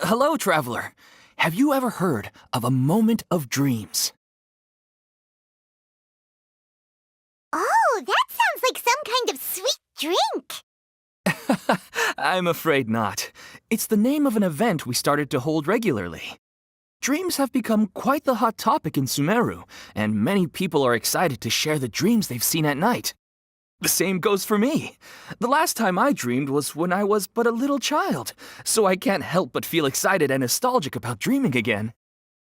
Hello, traveler. Have you ever heard of a moment of dreams? Oh, that sounds like some kind of sweet drink. I'm afraid not. It's the name of an event we started to hold regularly. Dreams have become quite the hot topic in Sumeru, and many people are excited to share the dreams they've seen at night. The same goes for me. The last time I dreamed was when I was but a little child, so I can't help but feel excited and nostalgic about dreaming again.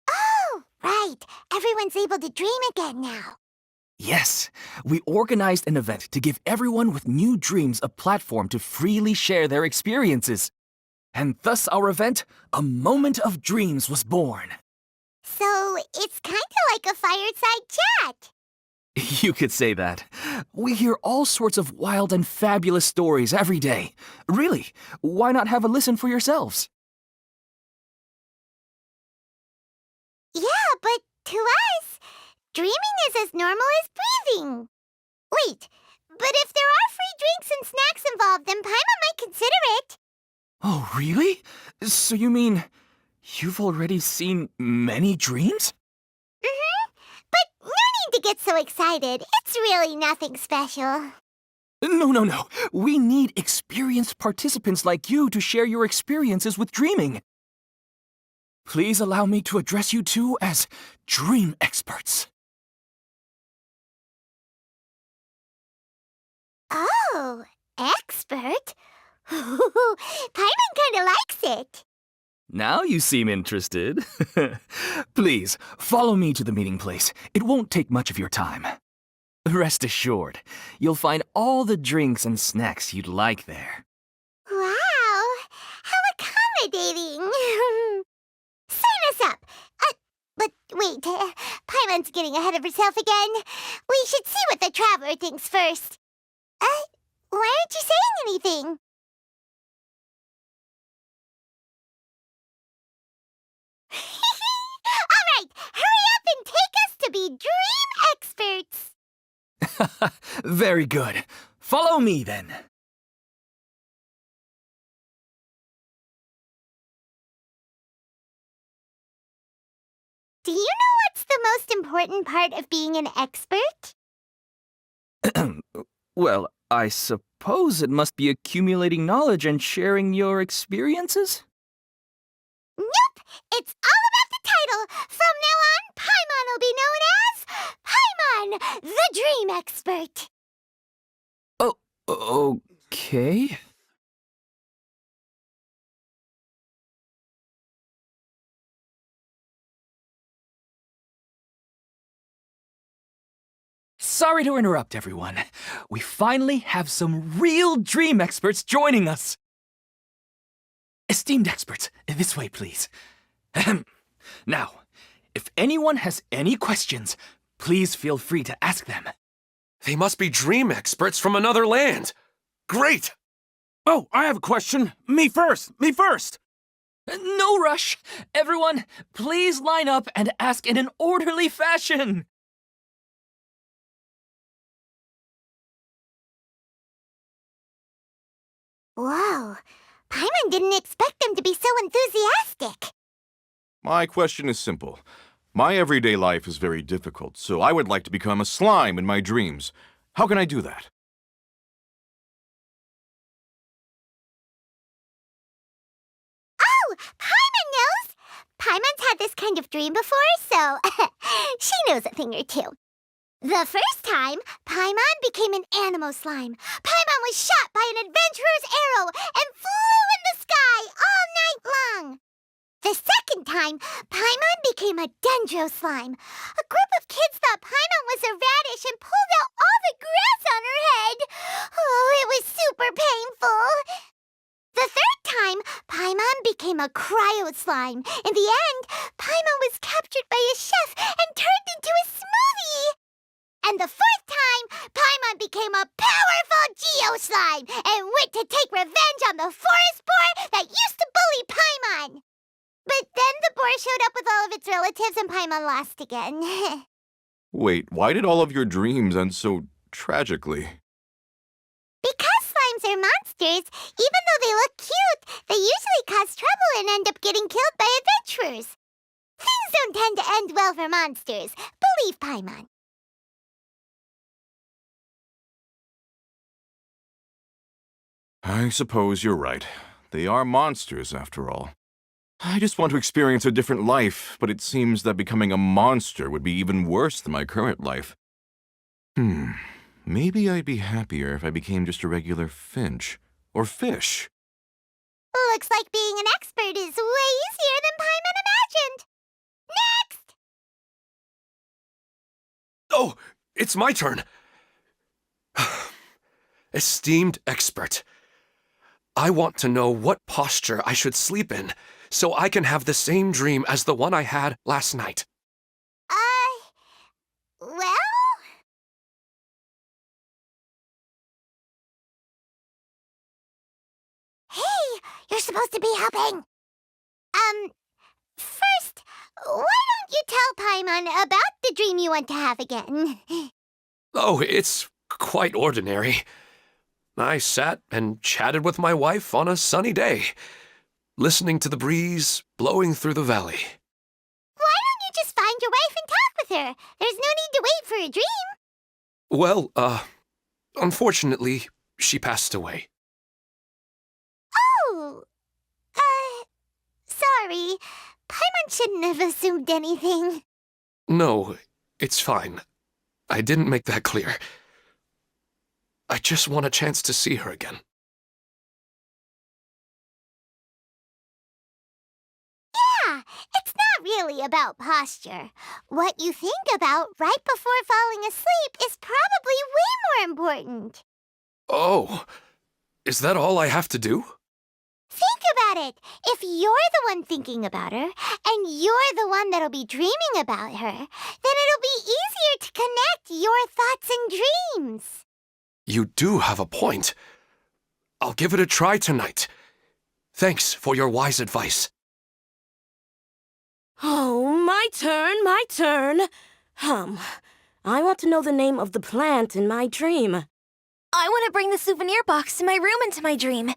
Oh, right. Everyone's able to dream again now. Yes, we organized an event to give everyone with new dreams a platform to freely share their experiences. And thus our event, A Moment of Dreams, was born. So, it's kind of like a fireside chat. You could say that. We hear all sorts of wild and fabulous stories every day. Really, why not have a listen for yourselves? Yeah, but to us, dreaming is as normal as breathing. Wait, but if there are free drinks and snacks involved, then Paimon might consider it. Oh, really? So you mean you've already seen many dreams? But no need to get so excited. It's really nothing special. No. We need experienced participants like you to share your experiences with dreaming. Please allow me to address you two as dream experts. Oh, expert? Paimon kinda likes it. Now you seem interested. Please, follow me to the meeting place. It won't take much of your time. Rest assured, you'll find all the drinks and snacks you'd like there. Wow, how accommodating. Sign us up. But wait, Paimon's getting ahead of herself again. We should see what the traveler thinks first. Why aren't you saying anything? All right, hurry up and take us to be dream experts. Very good. Follow me then. Do you know what's the most important part of being an expert? Well, I suppose it must be accumulating knowledge and sharing your experiences? Nope! It's all about the title! From now on, Paimon will be known as Paimon, the Dream Expert! Oh, okay. Sorry to interrupt, everyone. We finally have some real dream experts joining us. Esteemed experts, this way, please. Ahem. Now, if anyone has any questions, please feel free to ask them. They must be dream experts from another land. Great! Oh, I have a question. Me first! No rush. Everyone, please line up and ask in an orderly fashion. Whoa, Paimon didn't expect them to be so enthusiastic. My question is simple. My everyday life is very difficult, so I would like to become a slime in my dreams. How can I do that? Oh, Paimon knows! Paimon's had this kind of dream before, so she knows a thing or two. The first time, Paimon became an animal slime. Paimon was shot by an adventurer's arrow and flew in the sky all night long. The second time, Paimon became a dendro slime. A group of kids thought Paimon was a radish and pulled out all the grass on her head. Oh, it was super painful. The third time, Paimon became a cryo slime. In the end, Paimon was captured by a chef and turned into a smoothie. And the fourth time, Paimon became a powerful Geo slime and went to take revenge on the forest boar that used to bully Paimon. But then the boar showed up with all of its relatives and Paimon lost again. Wait, why did all of your dreams end so tragically? Because slimes are monsters, even though they look cute, They usually cause trouble and end up getting killed by adventurers. Things don't tend to end well for monsters. Believe Paimon. I suppose you're right. They are monsters, after all. I just want to experience a different life, but it seems that becoming a monster would be even worse than my current life. Maybe I'd be happier if I became just a regular finch. Or fish. Looks like being an expert is way easier than Paimon imagined. Next! Oh, it's my turn. Esteemed expert, I want to know what posture I should sleep in so I can have the same dream as the one I had last night. Well? Hey, you're supposed to be helping. First, why don't you tell Paimon about the dream you want to have again? Oh, it's quite ordinary. I sat and chatted with my wife on a sunny day, listening to the breeze blowing through the valley. Why don't you just find your wife and talk with her? There's no need to wait for a dream. Well, unfortunately, she passed away. Oh, sorry. Paimon shouldn't have assumed anything. No, it's fine. I didn't make that clear. I just want a chance to see her again. Yeah, it's not really about posture. What you think about right before falling asleep is probably way more important. Oh, is that all I have to do? Think about it. If you're the one thinking about her, and you're the one that'll be dreaming about her, then it'll be easier to connect your thoughts and dreams. You do have a point. I'll give it a try tonight. Thanks for your wise advice. Oh, my turn, my turn. I want to know the name of the plant in my dream. I want to bring the souvenir box to my room into my dream.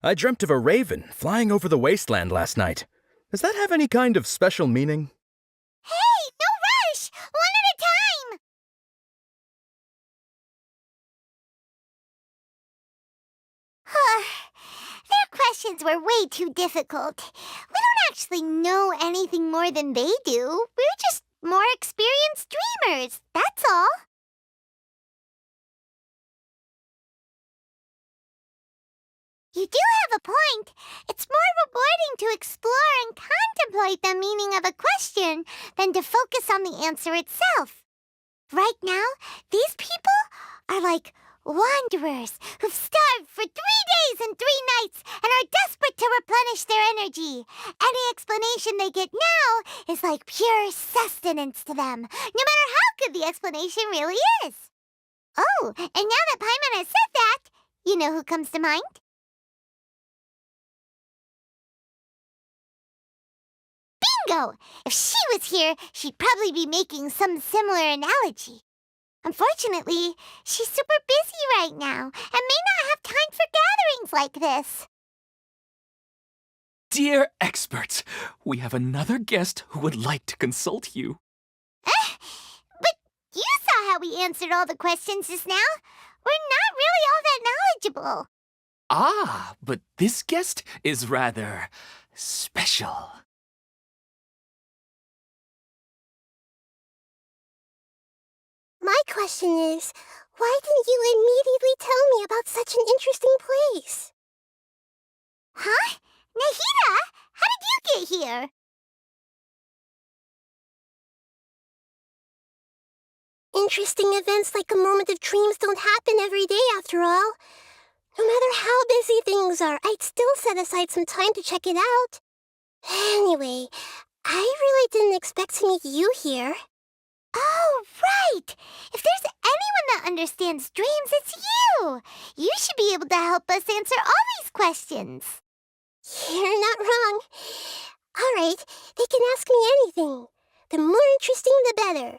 I dreamt of a raven flying over the wasteland last night. Does that have any kind of special meaning? Hey, no rush! One at a time! Their questions were way too difficult. We don't actually know anything more than they do. We're just more experienced dreamers, that's all. You do have a point. It's more rewarding to explore and contemplate the meaning of a question than to focus on the answer itself. Right now, these people are like wanderers who've starved for 3 days and 3 nights and are desperate to replenish their energy. Any explanation they get now is like pure sustenance to them, no matter how good the explanation really is. Oh, and now that Paimon has said that, you know who comes to mind? Bingo! If she was here, she'd probably be making some similar analogy. Unfortunately, she's super busy right now and may not have time for gatherings like this. Dear experts, we have another guest who would like to consult you. But you saw how we answered all the questions just now. We're not really all that knowledgeable. Ah, but this guest is rather special. My question is, why didn't you immediately tell me about such an interesting place? Huh? Nahida, how did you get here? Interesting events like a moment of dreams don't happen every day after all. No matter how busy things are, I'd still set aside some time to check it out. Anyway, I really didn't expect to meet you here. Oh, right! If there's anyone that understands dreams, it's you! You should be able to help us answer all these questions. You're not wrong. All right, they can ask me anything. The more interesting, the better.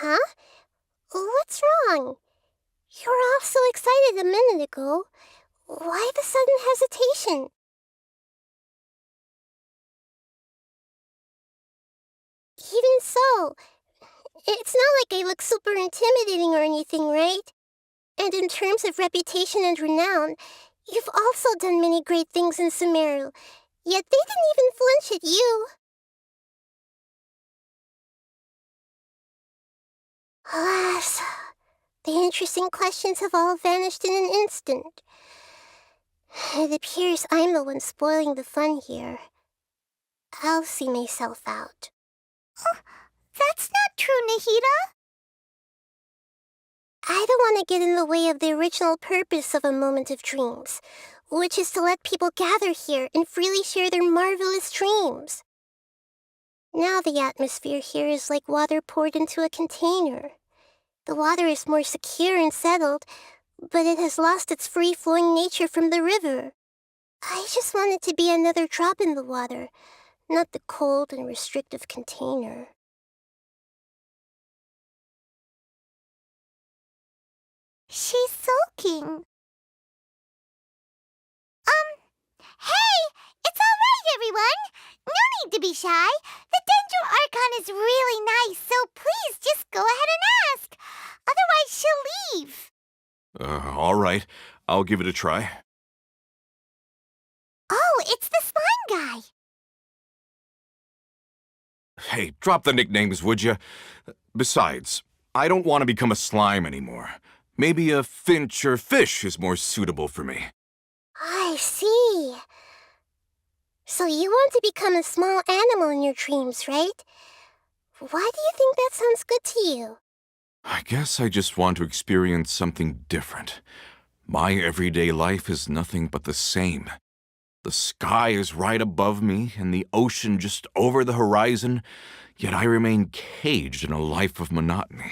Huh? What's wrong? You were all so excited a minute ago. Why the sudden hesitation? Even so, it's not like I look super intimidating or anything, right? And in terms of reputation and renown, you've also done many great things in Sumeru, yet they didn't even flinch at you. Alas, the interesting questions have all vanished in an instant. It appears I'm the one spoiling the fun here. I'll see myself out. Oh, that's not true, Nahida. I don't want to get in the way of the original purpose of a Moment of Dreams, which is to let people gather here and freely share their marvelous dreams. Now the atmosphere here is like water poured into a container. The water is more secure and settled, but it has lost its free-flowing nature from the river. I just want it to be another drop in the water, not the cold and restrictive container. She's sulking. Hey! It's all right, everyone! No need to be shy. The Dendro Archon is really nice, so please just go ahead and ask. Otherwise, she'll leave. All right. I'll give it a try. Oh, it's the slime guy. Hey, drop the nicknames, would you? Besides, I don't want to become a slime anymore. Maybe a finch or fish is more suitable for me. I see. So you want to become a small animal in your dreams, right? Why do you think that sounds good to you? I guess I just want to experience something different. My everyday life is nothing but the same. The sky is right above me and the ocean just over the horizon, yet I remain caged in a life of monotony.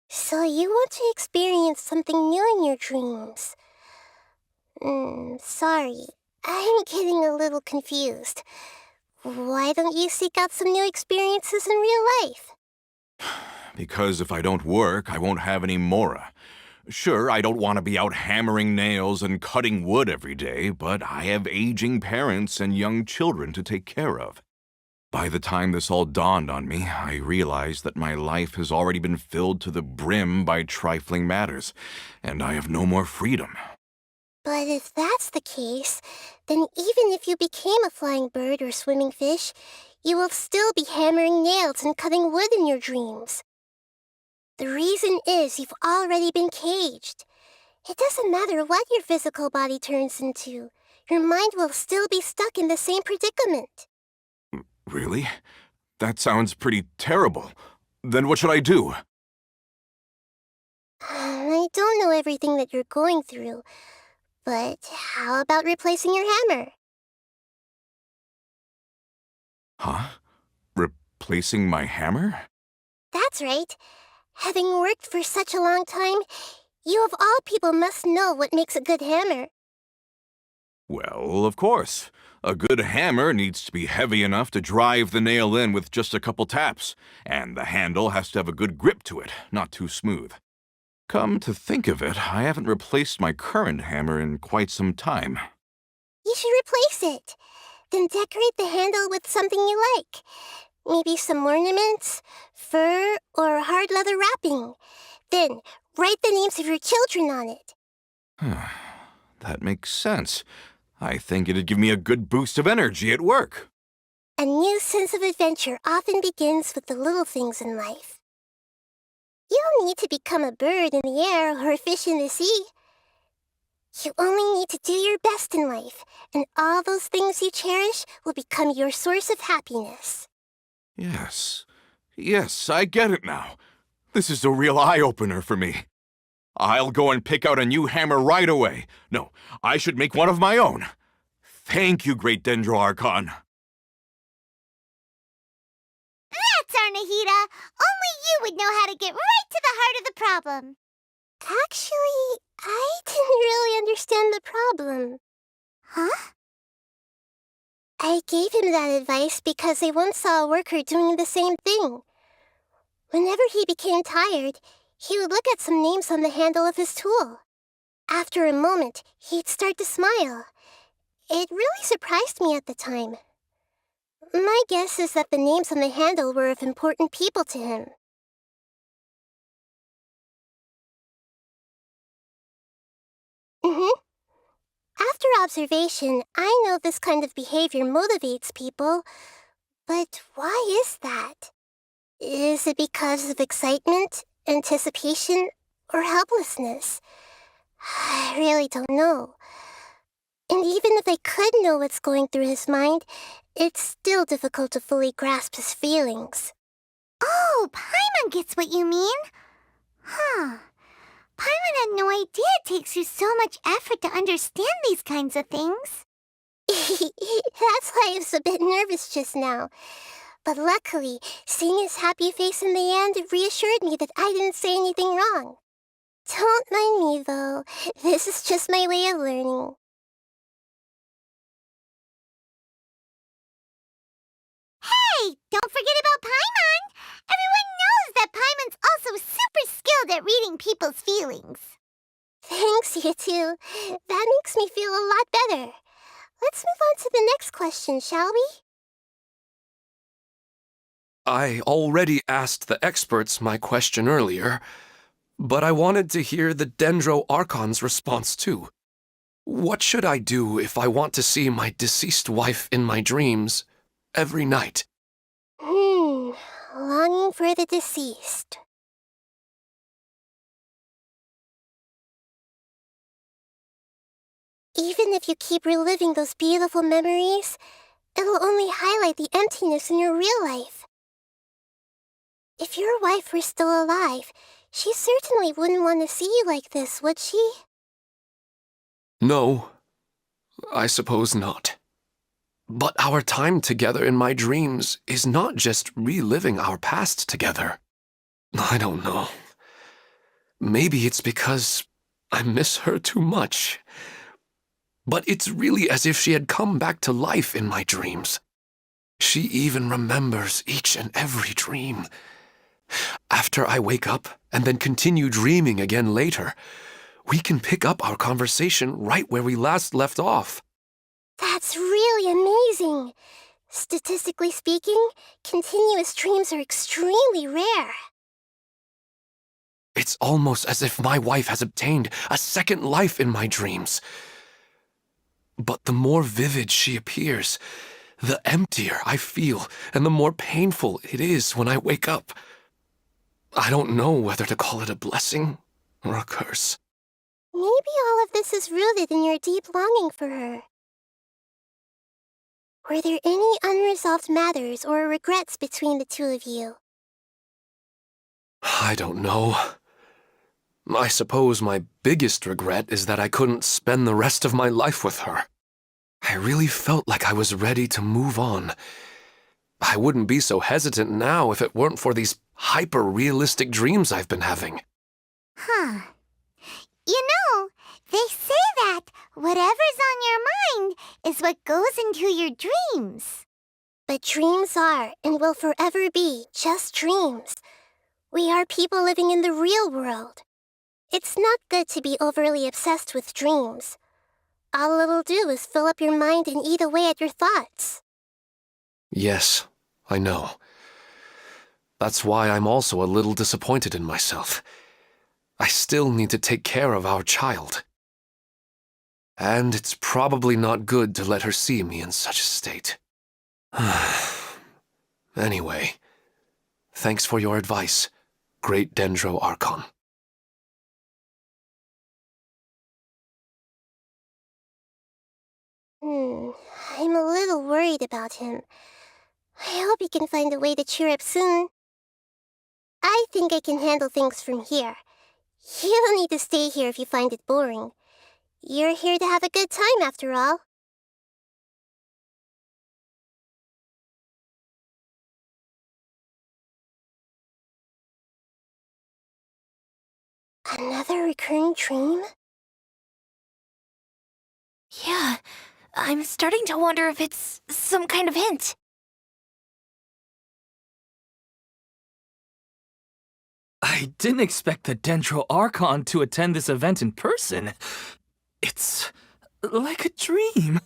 So you want to experience something new in your dreams? Sorry. I'm getting a little confused. Why don't you seek out some new experiences in real life? Because if I don't work, I won't have any mora. Sure, I don't want to be out hammering nails and cutting wood every day, but I have aging parents and young children to take care of. By the time this all dawned on me, I realized that my life has already been filled to the brim by trifling matters, and I have no more freedom. But if that's the case, then even if you became a flying bird or swimming fish, you will still be hammering nails and cutting wood in your dreams. The reason is you've already been caged. It doesn't matter what your physical body turns into. Your mind will still be stuck in the same predicament. Really? That sounds pretty terrible. Then what should I do? I don't know everything that you're going through, but how about replacing your hammer? Huh? Replacing my hammer? That's right. Having worked for such a long time, you of all people must know what makes a good hammer. Well, of course. A good hammer needs to be heavy enough to drive the nail in with just a couple taps, and the handle has to have a good grip to it, not too smooth. Come to think of it, I haven't replaced my current hammer in quite some time. You should replace it. Then decorate the handle with something you like. Maybe some ornaments, fur, or hard leather wrapping. Then write the names of your children on it. That makes sense. I think it'd give me a good boost of energy at work. A new sense of adventure often begins with the little things in life. You don't need to become a bird in the air or a fish in the sea. You only need to do your best in life, and all those things you cherish will become your source of happiness. Yes, I get it now. This is a real eye-opener for me. I'll go and pick out a new hammer right away. No, I should make one of my own. Thank you, Great Dendro Archon. That's our Nahida. Only you would know how to get right to the heart of the problem. Actually, I didn't really understand the problem. Huh? I gave him that advice because I once saw a worker doing the same thing. Whenever he became tired, he would look at some names on the handle of his tool. After a moment, he'd start to smile. It really surprised me at the time. My guess is that the names on the handle were of important people to him. Mm-hmm. After observation, I know this kind of behavior motivates people, but why is that? Is it because of excitement, anticipation, or helplessness? I really don't know. And even if I could know what's going through his mind, it's still difficult to fully grasp his feelings. Oh, Paimon gets what you mean. Huh. Paimon had no idea it takes you so much effort to understand these kinds of things. That's why I was a bit nervous just now. But luckily, seeing his happy face in the end reassured me that I didn't say anything wrong. Don't mind me, though. This is just my way of learning. Hey, don't forget about Paimon! Everyone knows that Paimon's also super skilled at reading people's feelings. Thanks, you two. That makes me feel a lot better. Let's move on to the next question, shall we? I already asked the experts my question earlier, but I wanted to hear the Dendro Archon's response too. What should I do if I want to see my deceased wife in my dreams every night? Longing for the deceased. Even if you keep reliving those beautiful memories, it'll only highlight the emptiness in your real life. If your wife were still alive, she certainly wouldn't want to see you like this, would she? No, I suppose not. But our time together in my dreams is not just reliving our past together. I don't know. Maybe it's because I miss her too much. But it's really as if she had come back to life in my dreams. She even remembers each and every dream. After I wake up and then continue dreaming again later, we can pick up our conversation right where we last left off. That's really amazing. Statistically speaking, continuous dreams are extremely rare. It's almost as if my wife has obtained a second life in my dreams. But the more vivid she appears, the emptier I feel and the more painful it is when I wake up. I don't know whether to call it a blessing or a curse. Maybe all of this is rooted in your deep longing for her. Were there any unresolved matters or regrets between the two of you? I don't know. I suppose my biggest regret is that I couldn't spend the rest of my life with her. I really felt like I was ready to move on. I wouldn't be so hesitant now if it weren't for these hyper-realistic dreams I've been having. Huh. You know, they say that whatever's on your mind is what goes into your dreams. But dreams are, and will forever be, just dreams. We are people living in the real world. It's not good to be overly obsessed with dreams. All it'll do is fill up your mind and eat away at your thoughts. Yes, I know. That's why I'm also a little disappointed in myself. I still need to take care of our child. And it's probably not good to let her see me in such a state. Anyway, thanks for your advice, Great Dendro Archon. I'm a little worried about him. I hope he can find a way to cheer up soon. I think I can handle things from here. You don't need to stay here if you find it boring. You're here to have a good time, after all. Another recurring dream? Yeah, I'm starting to wonder if it's some kind of hint. I didn't expect the Dendro Archon to attend this event in person. It's like a dream.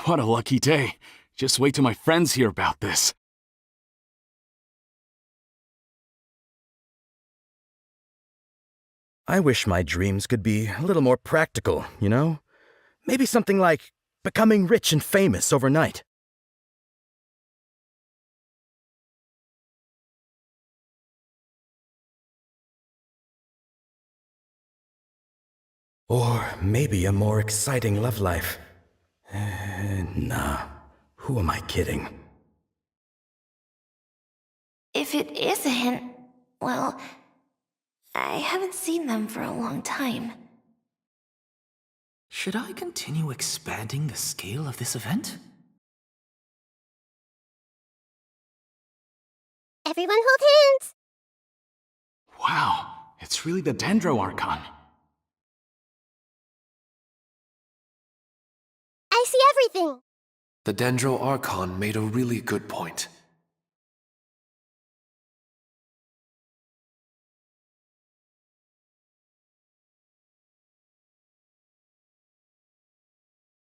What a lucky day. Just wait till my friends hear about this. I wish my dreams could be a little more practical, you know? Maybe something like becoming rich and famous overnight. Or maybe a more exciting love life. Nah, who am I kidding? If it is a hint, well, I haven't seen them for a long time. Should I continue expanding the scale of this event? Everyone hold hands! Wow, it's really the Dendro Archon. I see everything! The Dendro Archon made a really good point.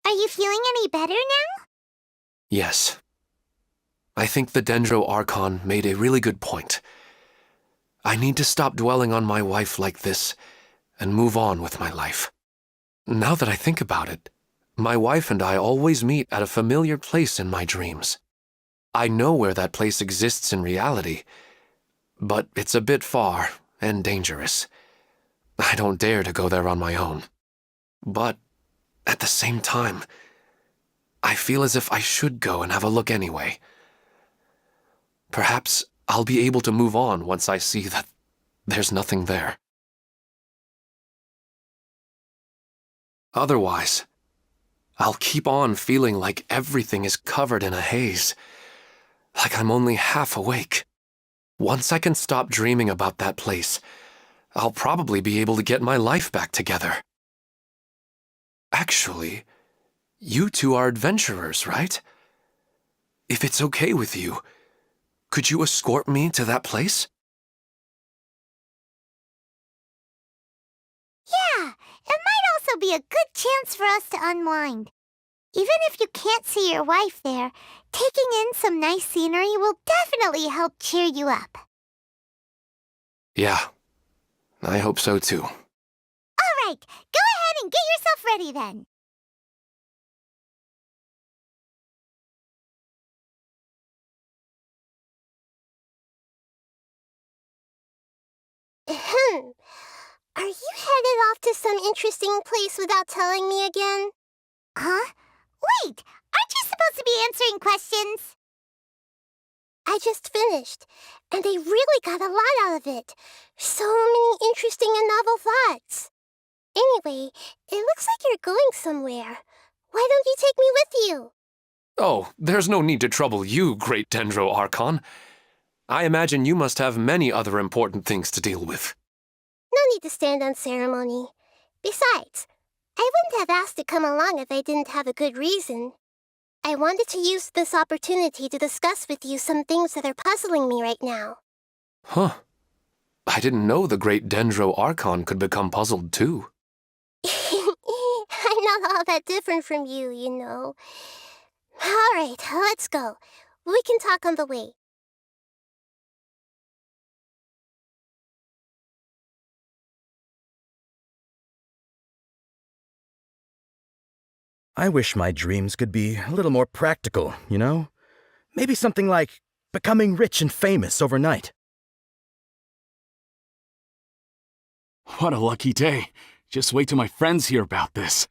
Are you feeling any better now? Yes. I think the Dendro Archon made a really good point. I need to stop dwelling on my wife like this and move on with my life. Now that I think about it, my wife and I always meet at a familiar place in my dreams. I know where that place exists in reality, but it's a bit far and dangerous. I don't dare to go there on my own. But at the same time, I feel as if I should go and have a look anyway. Perhaps I'll be able to move on once I see that there's nothing there. Otherwise, I'll keep on feeling like everything is covered in a haze, like I'm only half awake. Once I can stop dreaming about that place, I'll probably be able to get my life back together. Actually, you two are adventurers, right? If it's okay with you, could you escort me to that place? Yeah, it might also be a good chance for us to unwind. Even if you can't see your wife there, taking in some nice scenery will definitely help cheer you up. Yeah, I hope so too. All right, go ahead and get yourself ready then. Ahem. Are you headed off to some interesting place without telling me again? Huh? Wait, aren't you supposed to be answering questions? I just finished, and I really got a lot out of it. So many interesting and novel thoughts. Anyway, it looks like you're going somewhere. Why don't you take me with you? Oh, there's no need to trouble you, great Dendro Archon. I imagine you must have many other important things to deal with. No need to stand on ceremony. Besides, I wouldn't have asked to come along if I didn't have a good reason. I wanted to use this opportunity to discuss with you some things that are puzzling me right now. Huh. I didn't know the great Dendro Archon could become puzzled too. I'm not all that different from you, you know. All right, let's go. We can talk on the way. I wish my dreams could be a little more practical, you know? Maybe something like becoming rich and famous overnight. What a lucky day. Just wait till my friends hear about this.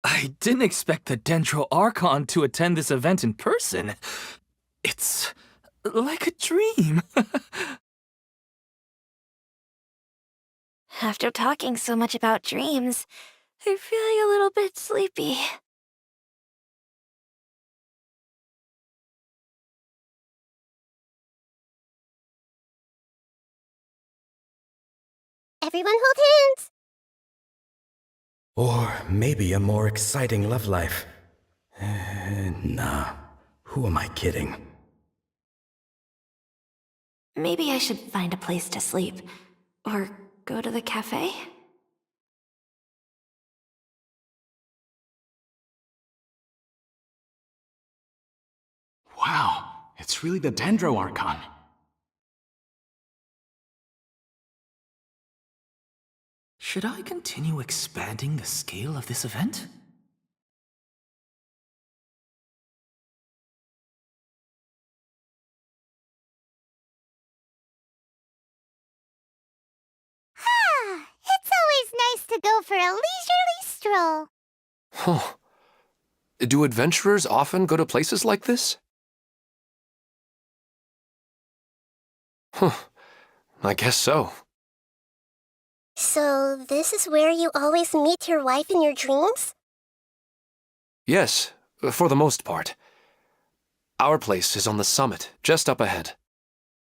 I didn't expect the Dendro Archon to attend this event in person. It's like a dream. After talking so much about dreams, I'm feeling a little bit sleepy. Everyone hold hands! Or maybe a more exciting love life. Nah. Who am I kidding? Maybe I should find a place to sleep. Or go to the cafe? Wow, it's really the Dendro Archon. Should I continue expanding the scale of this event? Ah, it's always nice to go for a leisurely stroll. Huh. Do adventurers often go to places like this? Huh. I guess so. So, this is where you always meet your wife in your dreams? Yes, for the most part. Our place is on the summit, just up ahead.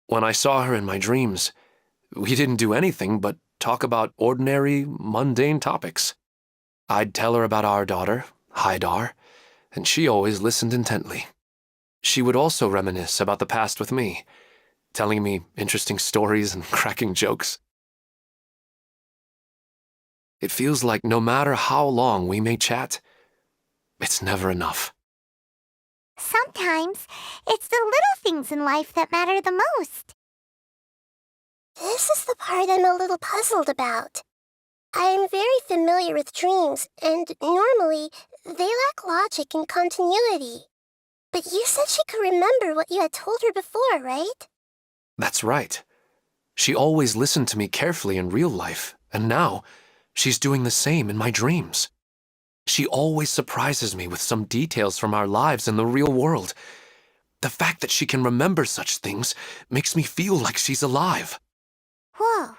When I saw her in my dreams, we didn't do anything but talk about ordinary, mundane topics. I'd tell her about our daughter, Haidar, and she always listened intently. She would also reminisce about the past with me, telling me interesting stories and cracking jokes. It feels like no matter how long we may chat, it's never enough. Sometimes it's the little things in life that matter the most. This is the part I'm a little puzzled about. I'm very familiar with dreams, and normally they lack logic and continuity. But you said she could remember what you had told her before, right? That's right. She always listened to me carefully in real life, and now she's doing the same in my dreams. She always surprises me with some details from our lives in the real world. The fact that she can remember such things makes me feel like she's alive. Whoa,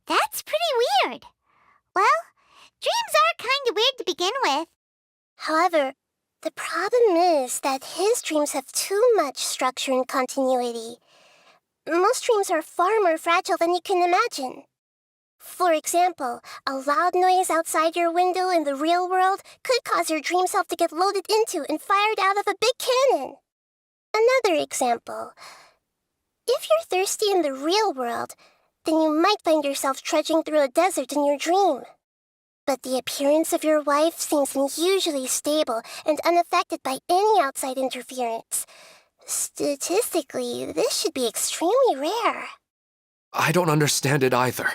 that's pretty weird. Well, dreams are kind of weird to begin with. However, the problem is that his dreams have too much structure and continuity. Most dreams are far more fragile than you can imagine. For example, a loud noise outside your window in the real world could cause your dream self to get loaded into and fired out of a big cannon. Another example. If you're thirsty in the real world, then you might find yourself trudging through a desert in your dream. But the appearance of your wife seems unusually stable and unaffected by any outside interference. Statistically, this should be extremely rare. I don't understand it either.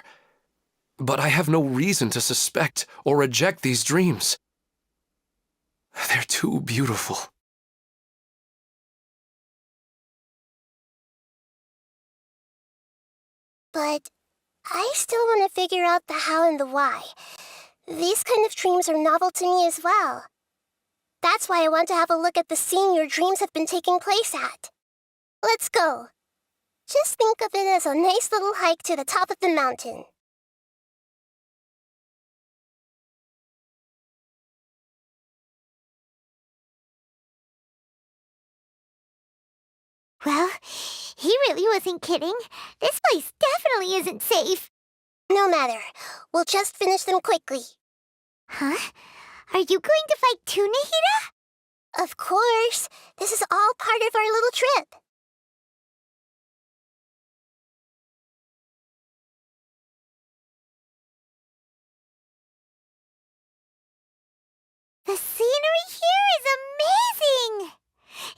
But I have no reason to suspect or reject these dreams. They're too beautiful. But I still want to figure out the how and the why. These kind of dreams are novel to me as well. That's why I want to have a look at the scene your dreams have been taking place at. Let's go. Just think of it as a nice little hike to the top of the mountain. Well, he really wasn't kidding. This place definitely isn't safe. No matter. We'll just finish them quickly. Huh? Are you going to fight too, Nahida? Of course. This is all part of our little trip. The scenery here is amazing!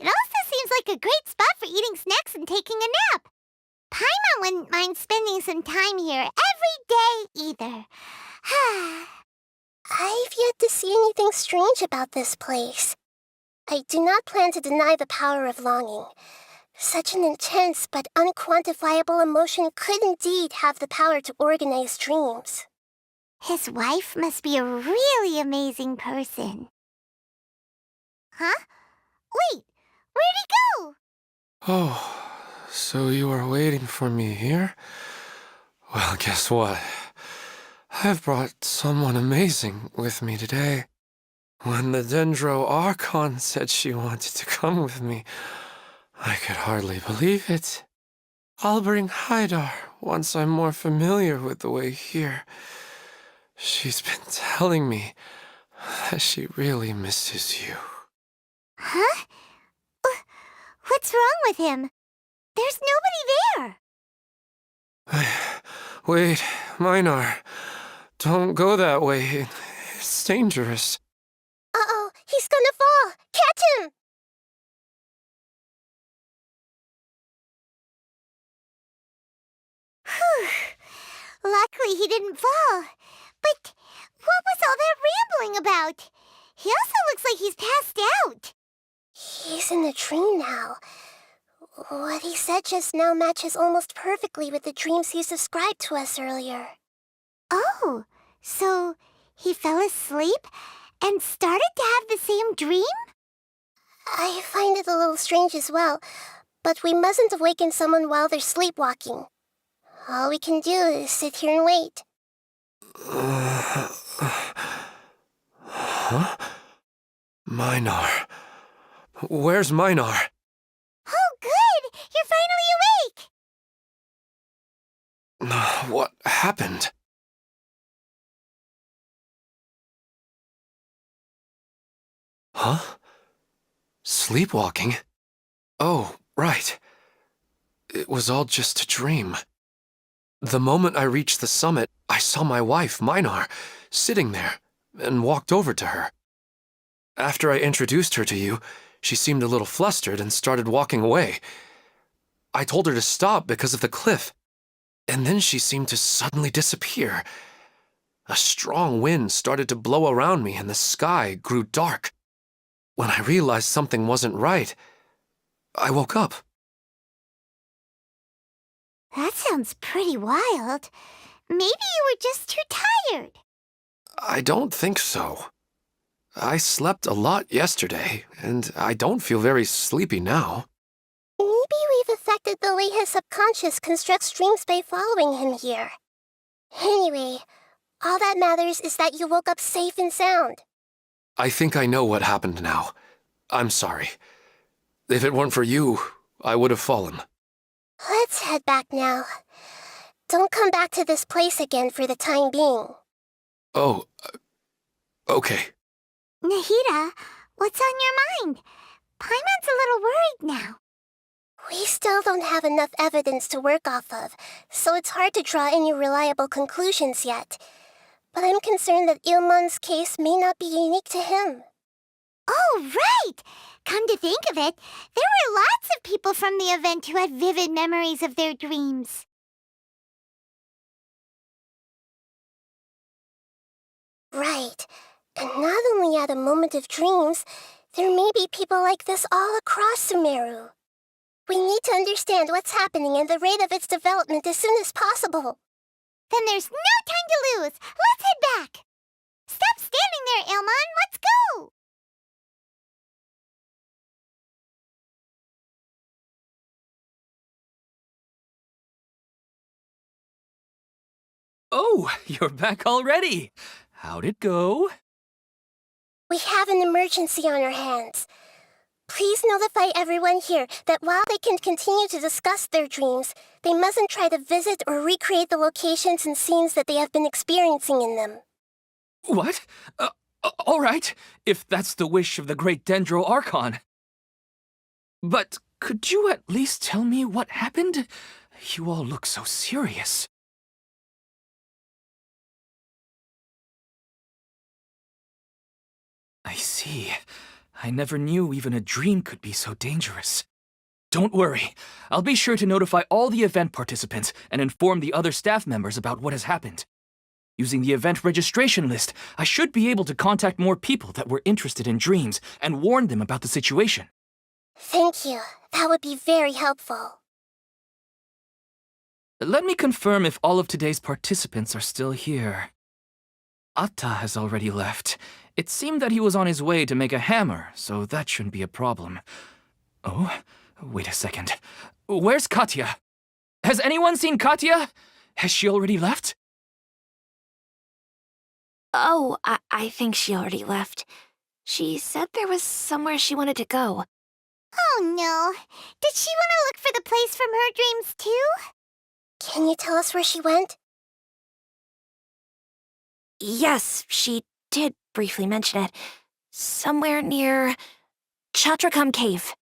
It also seems like a great spot for eating snacks and taking a nap. Paimon wouldn't mind spending some time here every day either. I've yet to see anything strange about this place. I do not plan to deny the power of longing. Such an intense but unquantifiable emotion could indeed have the power to organize dreams. His wife must be a really amazing person. Huh? Wait, where'd he go? Oh, so you are waiting for me here? Well, guess what? I've brought someone amazing with me today. When the Dendro Archon said she wanted to come with me, I could hardly believe it. I'll bring Haidar once I'm more familiar with the way here. She's been telling me that she really misses you. Huh? What's wrong with him? There's nobody there. Wait, Minar. Don't go that way. It's dangerous. Uh-oh, he's gonna fall! Catch him! Whew. Luckily he didn't fall. But what was all that rambling about? He also looks like he's passed out. He's in a dream now. What he said just now matches almost perfectly with the dreams he's described to us earlier. Oh, so he fell asleep and started to have the same dream? I find it a little strange as well, but we mustn't awaken someone while they're sleepwalking. All we can do is sit here and wait. Huh? Minar. Where's Minar? Oh, good! You're finally awake! What happened? Huh? Sleepwalking? Oh, right. It was all just a dream. The moment I reached the summit, I saw my wife, Minar, sitting there, and walked over to her. After I introduced her to you, she seemed a little flustered and started walking away. I told her to stop because of the cliff, and then she seemed to suddenly disappear. A strong wind started to blow around me and the sky grew dark. When I realized something wasn't right, I woke up. That sounds pretty wild. Maybe you were just too tired. I don't think so. I slept a lot yesterday, and I don't feel very sleepy now. Maybe we've affected the way his subconscious constructs dreams by following him here. Anyway, all that matters is that you woke up safe and sound. I think I know what happened now. I'm sorry. If it weren't for you, I would have fallen. Let's head back now. Don't come back to this place again for the time being. Oh, okay. Nahida, what's on your mind? Paimon's a little worried now. We still don't have enough evidence to work off of, so it's hard to draw any reliable conclusions yet. But I'm concerned that Ilmon's case may not be unique to him. Oh, right! Come to think of it, there were lots of people from the event who had vivid memories of their dreams. Right. And not only at a moment of dreams, there may be people like this all across Sumeru. We need to understand what's happening and the rate of its development as soon as possible. Then there's no time to lose. Let's head back. Stop standing there, Ilmon. Let's go. Oh, you're back already. How'd it go? We have an emergency on our hands. Please notify everyone here that while they can continue to discuss their dreams, they mustn't try to visit or recreate the locations and scenes that they have been experiencing in them. What? All right, if that's the wish of the great Dendro Archon. But could you at least tell me what happened? You all look so serious. I see. I never knew even a dream could be so dangerous. Don't worry. I'll be sure to notify all the event participants and inform the other staff members about what has happened. Using the event registration list, I should be able to contact more people that were interested in dreams and warn them about the situation. Thank you. That would be very helpful. Let me confirm if all of today's participants are still here. Atta has already left. It seemed that he was on his way to make a hammer, so that shouldn't be a problem. Oh, wait a second. Where's Katya? Has anyone seen Katya? Has she already left? Oh, I think she already left. She said there was somewhere she wanted to go. Oh, no. Did she want to look for the place from her dreams, too? Can you tell us where she went? Yes, she did briefly mention it. Somewhere near Chatrakam Cave.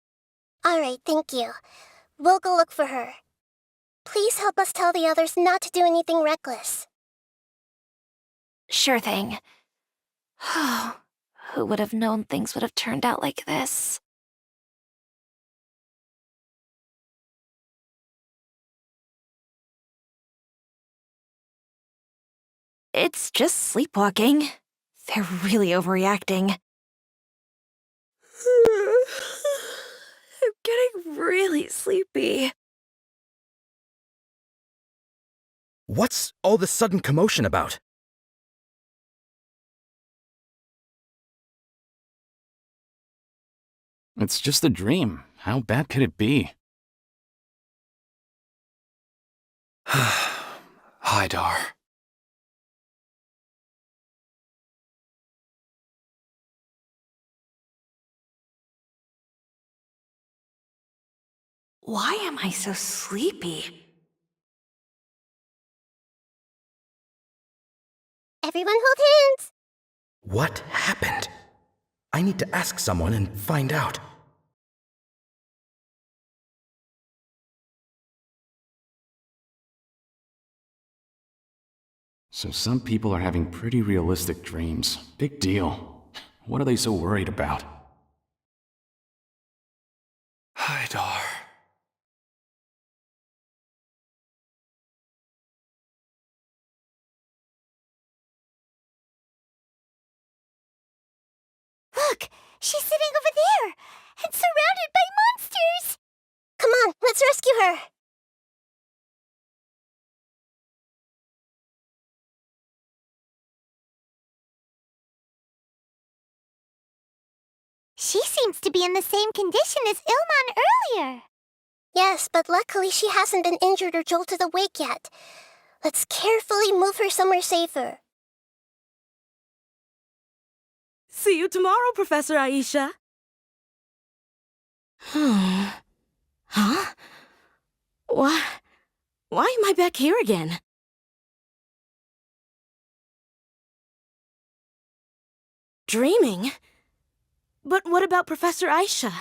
All right, thank you. We'll go look for her. Please help us tell the others not to do anything reckless. Sure thing. Who would have known things would have turned out like this? It's just sleepwalking. They're really overreacting. I'm getting really sleepy. What's all this sudden commotion about? It's just a dream. How bad could it be? Haidar. Why am I so sleepy? Everyone hold hands! What happened? I need to ask someone and find out. So some people are having pretty realistic dreams. Big deal. What are they so worried about? Haidar. Look! She's sitting over there! And surrounded by monsters! Come on, let's rescue her! She seems to be in the same condition as Ilman earlier. Yes, but luckily she hasn't been injured or jolted awake yet. Let's carefully move her somewhere safer. See you tomorrow, Professor Aisha. Huh? Why am I back here again? Dreaming? But what about Professor Aisha?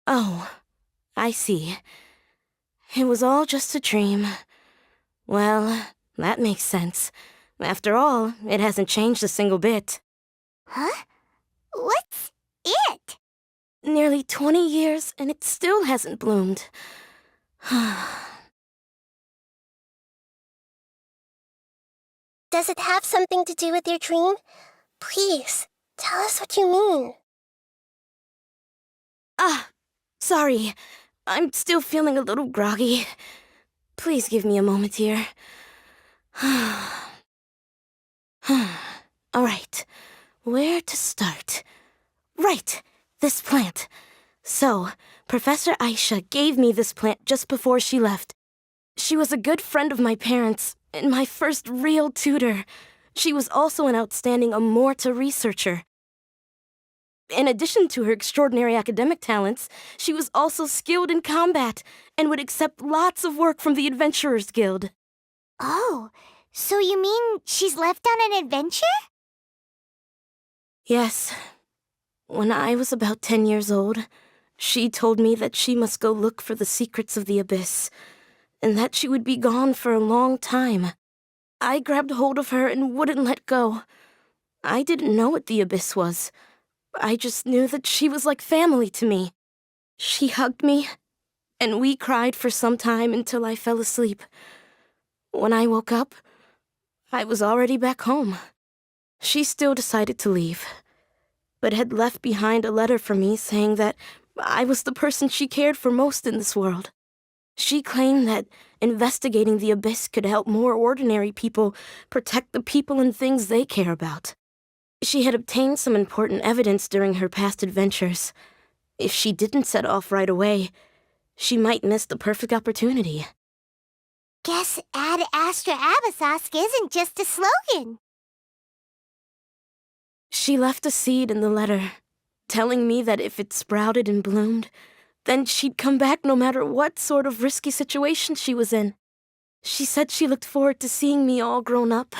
Oh, I see. It was all just a dream. Well, that makes sense. After all, it hasn't changed a single bit. Huh? What's it? Nearly 20 years, and it still hasn't bloomed. Does it have something to do with your dream? Please, tell us what you mean. Sorry. I'm still feeling a little groggy. Please give me a moment here. All right. Where to start? Right, this plant. So, Professor Aisha gave me this plant just before she left. She was a good friend of my parents, and my first real tutor. She was also an outstanding Amorta researcher. In addition to her extraordinary academic talents, she was also skilled in combat and would accept lots of work from the Adventurers Guild. Oh, so you mean she's left on an adventure? Yes. When I was about 10 years old, she told me that she must go look for the secrets of the Abyss, and that she would be gone for a long time. I grabbed hold of her and wouldn't let go. I didn't know what the Abyss was. I just knew that she was like family to me. She hugged me, and we cried for some time until I fell asleep. When I woke up, I was already back home. She still decided to leave, but had left behind a letter for me saying that I was the person she cared for most in this world. She claimed that investigating the Abyss could help more ordinary people protect the people and things they care about. She had obtained some important evidence during her past adventures. If she didn't set off right away, she might miss the perfect opportunity. Guess Ad Astra Abyssosque isn't just a slogan. She left a seed in the letter, telling me that if it sprouted and bloomed, then she'd come back no matter what sort of risky situation she was in. She said she looked forward to seeing me all grown up.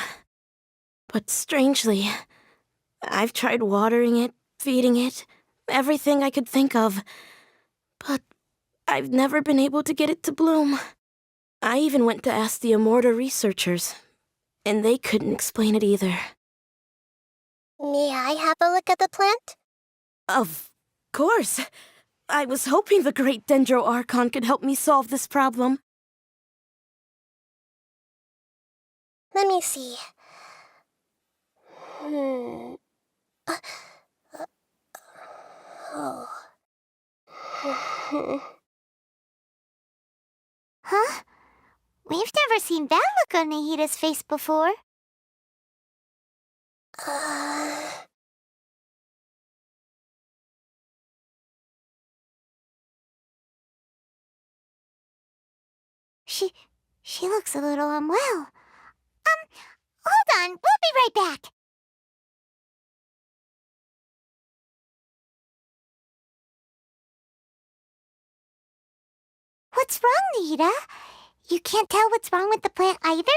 But strangely, I've tried watering it, feeding it, everything I could think of. But I've never been able to get it to bloom. I even went to ask the Immorta researchers, and they couldn't explain it either. May I have a look at the plant? Of course. I was hoping the great Dendro Archon could help me solve this problem. Let me see. Oh. Huh? We've never seen that look on Nahida's face before. She looks a little unwell. Hold on, we'll be right back. What's wrong, Nahida? You can't tell what's wrong with the plant either?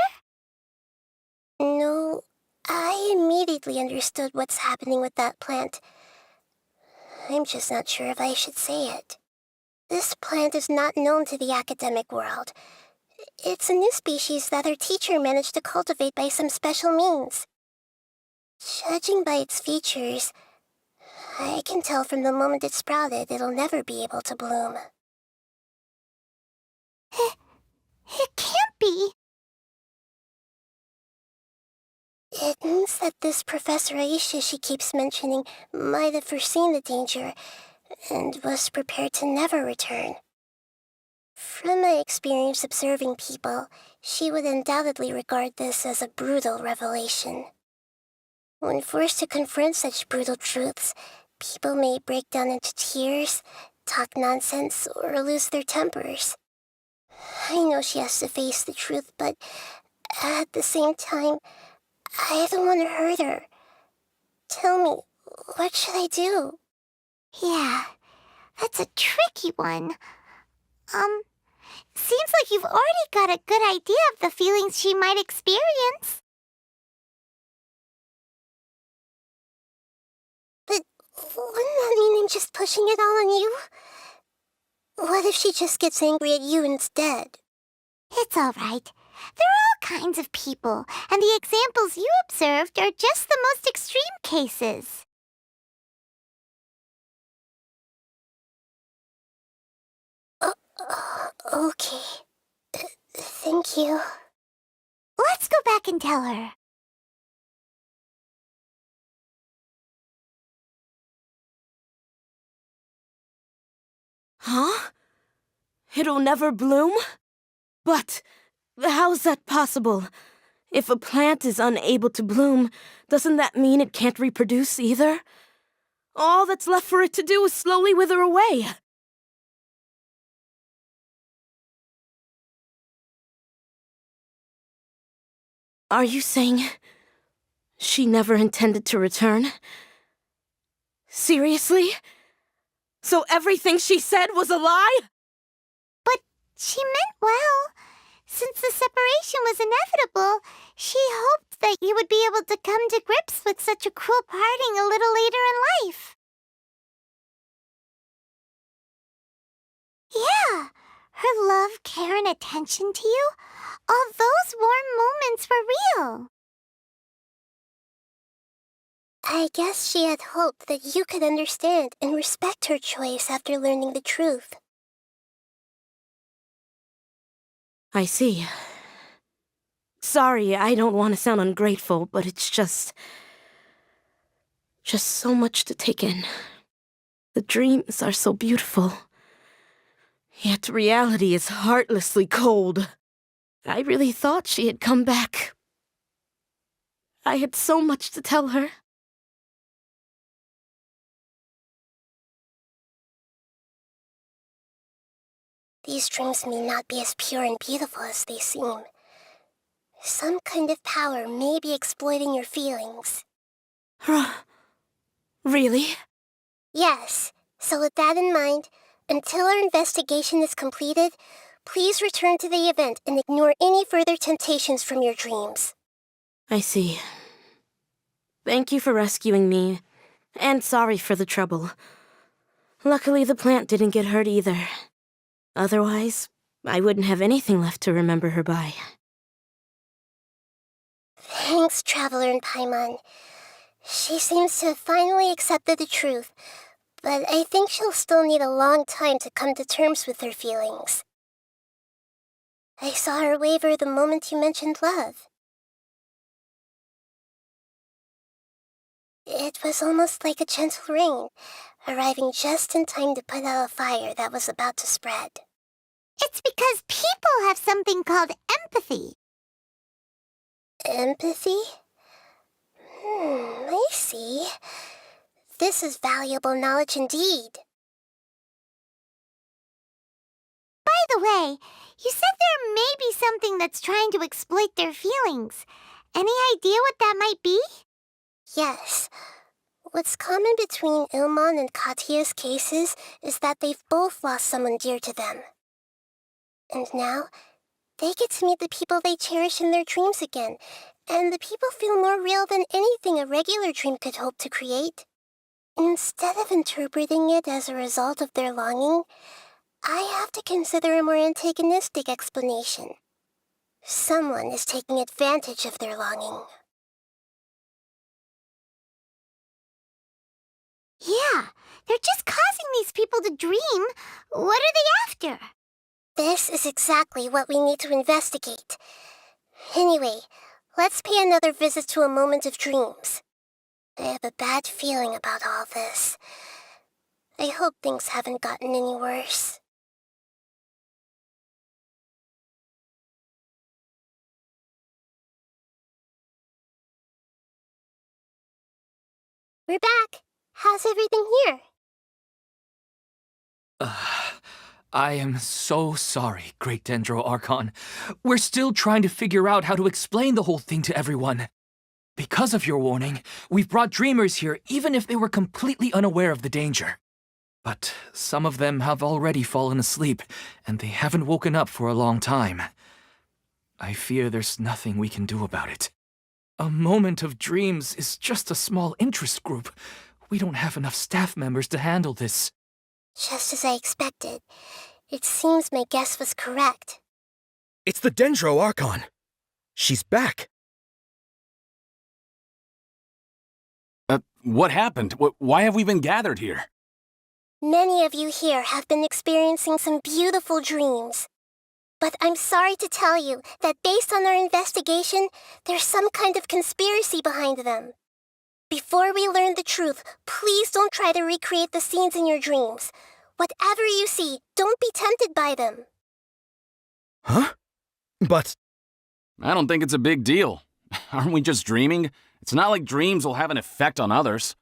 No, I immediately understood what's happening with that plant. I'm just not sure if I should say it. This plant is not known to the academic world. It's a new species that our teacher managed to cultivate by some special means. Judging by its features, I can tell from the moment it sprouted it'll never be able to bloom. It can't be. It means that this Professor Aisha she keeps mentioning might have foreseen the danger and was prepared to never return. From my experience observing people, she would undoubtedly regard this as a brutal revelation. When forced to confront such brutal truths, people may break down into tears, talk nonsense, or lose their tempers. I know she has to face the truth, but at the same time, I don't want to hurt her. Tell me, what should I do? Yeah, that's a tricky one. Seems like you've already got a good idea of the feelings she might experience. But wouldn't that mean I'm just pushing it all on you? What if she just gets angry at you instead? It's all right. There are all kinds of people, and the examples you observed are just the most extreme cases. Okay. Thank you. Let's go back and tell her. Huh? It'll never bloom? But how's that possible? If a plant is unable to bloom, doesn't that mean it can't reproduce either? All that's left for it to do is slowly wither away. Are you saying she never intended to return? Seriously? So everything she said was a lie? But she meant well. Since the separation was inevitable, she hoped that you would be able to come to grips with such a cruel parting a little later in life. Yeah, her love, care, and attention to you, all those warm moments were real. I guess she had hoped that you could understand and respect her choice after learning the truth. I see. Sorry, I don't want to sound ungrateful, but it's just so much to take in. The dreams are so beautiful. Yet reality is heartlessly cold. I really thought she had come back. I had so much to tell her. These dreams may not be as pure and beautiful as they seem. Some kind of power may be exploiting your feelings. Really? Yes. So with that in mind, until our investigation is completed, please return to the event and ignore any further temptations from your dreams. I see. Thank you for rescuing me, and sorry for the trouble. Luckily, the plant didn't get hurt either. Otherwise, I wouldn't have anything left to remember her by. Thanks, Traveler and Paimon. She seems to have finally accepted the truth, but I think she'll still need a long time to come to terms with her feelings. I saw her waver the moment you mentioned love. It was almost like a gentle rain, arriving just in time to put out a fire that was about to spread. It's because people have something called empathy. Empathy? I see. This is valuable knowledge indeed. By the way, you said there may be something that's trying to exploit their feelings. Any idea what that might be? Yes. What's common between Ilmon and Katya's cases is that they've both lost someone dear to them. And now, they get to meet the people they cherish in their dreams again, and the people feel more real than anything a regular dream could hope to create. Instead of interpreting it as a result of their longing, I have to consider a more antagonistic explanation. Someone is taking advantage of their longing. Yeah, they're just causing these people to dream. What are they after? This is exactly what we need to investigate. Anyway, let's pay another visit to a moment of dreams. I have a bad feeling about all this. I hope things haven't gotten any worse. We're back. How's everything here? I am so sorry, Great Dendro Archon. We're still trying to figure out how to explain the whole thing to everyone. Because of your warning, we've brought dreamers here even if they were completely unaware of the danger. But some of them have already fallen asleep, and they haven't woken up for a long time. I fear there's nothing we can do about it. A moment of dreams is just a small interest group. We don't have enough staff members to handle this. Just as I expected. It seems my guess was correct. It's the Dendro Archon. She's back. What happened? Why have we been gathered here? Many of you here have been experiencing some beautiful dreams. But I'm sorry to tell you that based on our investigation, there's some kind of conspiracy behind them. Before we learn the truth, please don't try to recreate the scenes in your dreams. Whatever you see, don't be tempted by them. Huh? But... I don't think it's a big deal. Aren't we just dreaming? It's not like dreams will have an effect on others.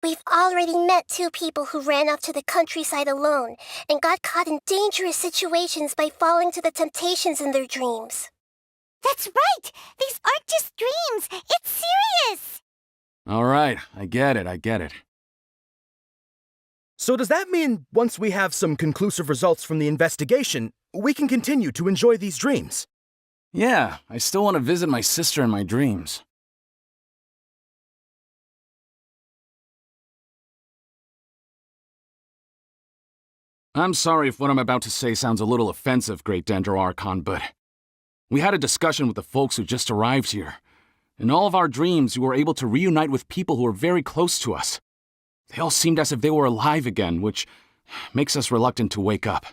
We've already met 2 people who ran off to the countryside alone and got caught in dangerous situations by falling to the temptations in their dreams. That's right! These aren't just dreams! It's serious! All right, I get it. So does that mean once we have some conclusive results from the investigation, we can continue to enjoy these dreams? Yeah, I still want to visit my sister in my dreams. I'm sorry if what I'm about to say sounds a little offensive, Great Dendro Archon, but we had a discussion with the folks who just arrived here. In all of our dreams, we were able to reunite with people who were very close to us. They all seemed as if they were alive again, which makes us reluctant to wake up.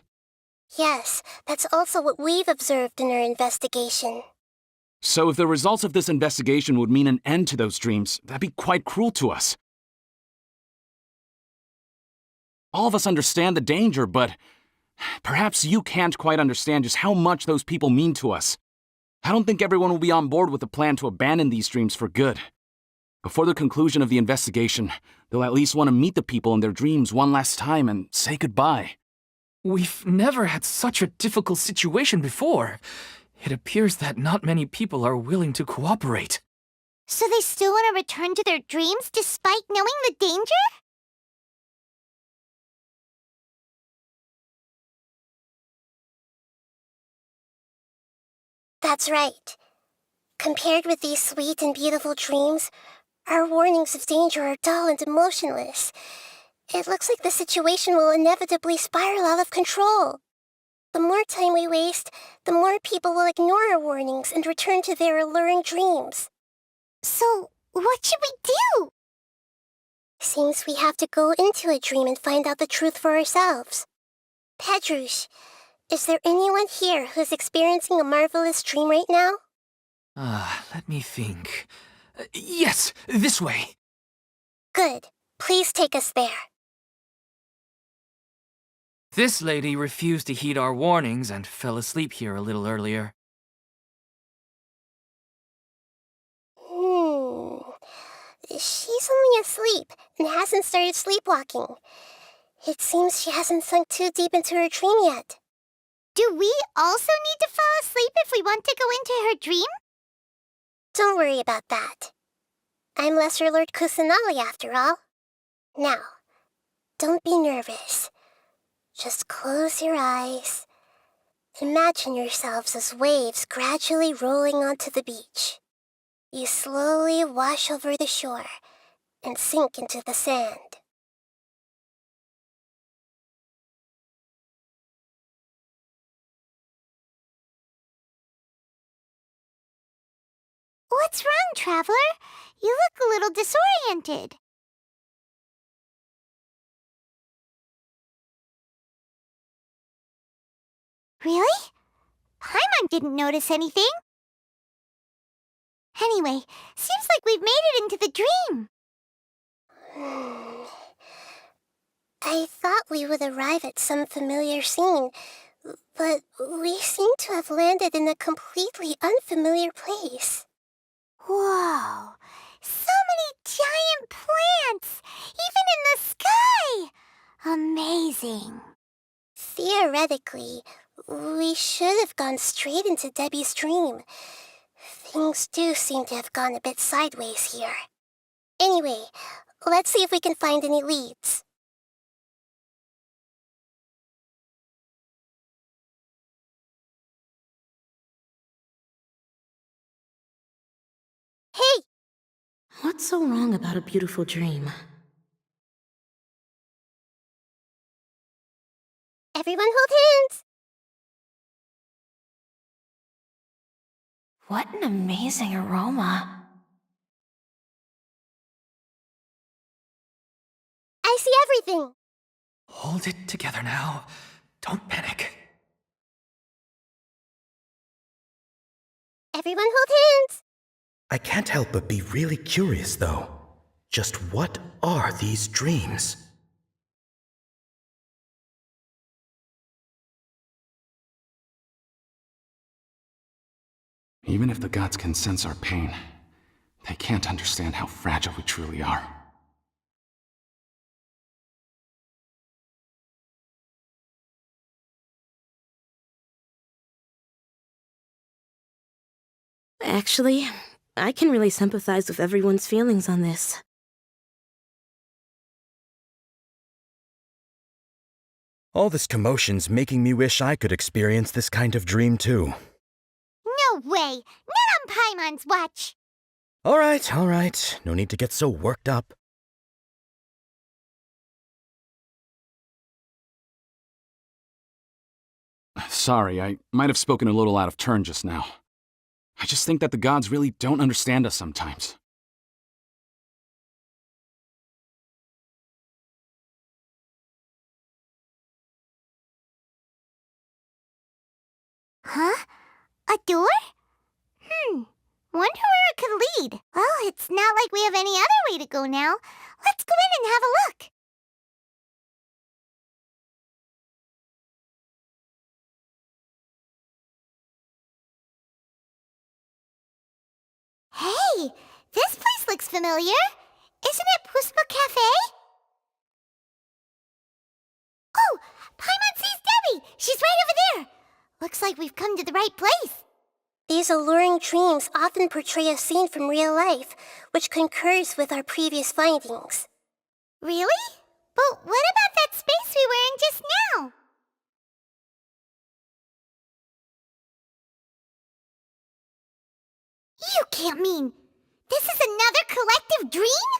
Yes, that's also what we've observed in our investigation. So if the results of this investigation would mean an end to those dreams, that'd be quite cruel to us. All of us understand the danger, but perhaps you can't quite understand just how much those people mean to us. I don't think everyone will be on board with the plan to abandon these dreams for good. Before the conclusion of the investigation, they'll at least want to meet the people in their dreams one last time and say goodbye. We've never had such a difficult situation before. It appears that not many people are willing to cooperate. So they still want to return to their dreams despite knowing the danger? That's right. Compared with these sweet and beautiful dreams, our warnings of danger are dull and emotionless. It looks like the situation will inevitably spiral out of control. The more time we waste, the more people will ignore our warnings and return to their alluring dreams. So, what should we do? Seems we have to go into a dream and find out the truth for ourselves. Pedrush, is there anyone here who's experiencing a marvelous dream right now? Let me think. Yes, this way. Good. Please take us there. This lady refused to heed our warnings and fell asleep here a little earlier. She's only asleep and hasn't started sleepwalking. It seems she hasn't sunk too deep into her dream yet. Do we also need to fall asleep if we want to go into her dream? Don't worry about that. I'm Lesser Lord Kusanali after all. Now, don't be nervous. Just close your eyes. Imagine yourselves as waves gradually rolling onto the beach. You slowly wash over the shore and sink into the sand. What's wrong, Traveler? You look a little disoriented. Really? Paimon didn't notice anything. Anyway, seems like we've made it into the dream. I thought we would arrive at some familiar scene, but we seem to have landed in a completely unfamiliar place. Whoa! So many giant plants! Even in the sky! Amazing. Theoretically, we should have gone straight into Debbie's dream. Things do seem to have gone a bit sideways here. Anyway, let's see if we can find any leads. Hey! What's so wrong about a beautiful dream? Everyone hold hands! What an amazing aroma. I see everything! Hold it together now. Don't panic. Everyone hold hands! I can't help but be really curious, though. Just what are these dreams? Even if the gods can sense our pain, they can't understand how fragile we truly are. Actually, I can really sympathize with everyone's feelings on this. All this commotion's making me wish I could experience this kind of dream, too. No way! Not on Paimon's watch! All right. No need to get so worked up. Sorry, I might have spoken a little out of turn just now. I just think that the gods really don't understand us sometimes. Huh? A door? Wonder where it could lead. Well, it's not like we have any other way to go now. Let's go in and have a look. Hey, this place looks familiar. Isn't it Puspa Cafe? Oh, Paimon sees Debbie! She's right over there! Looks like we've come to the right place. These alluring dreams often portray a scene from real life, which concurs with our previous findings. Really? But what about that space we were in just now? You can't mean this is another collective dream?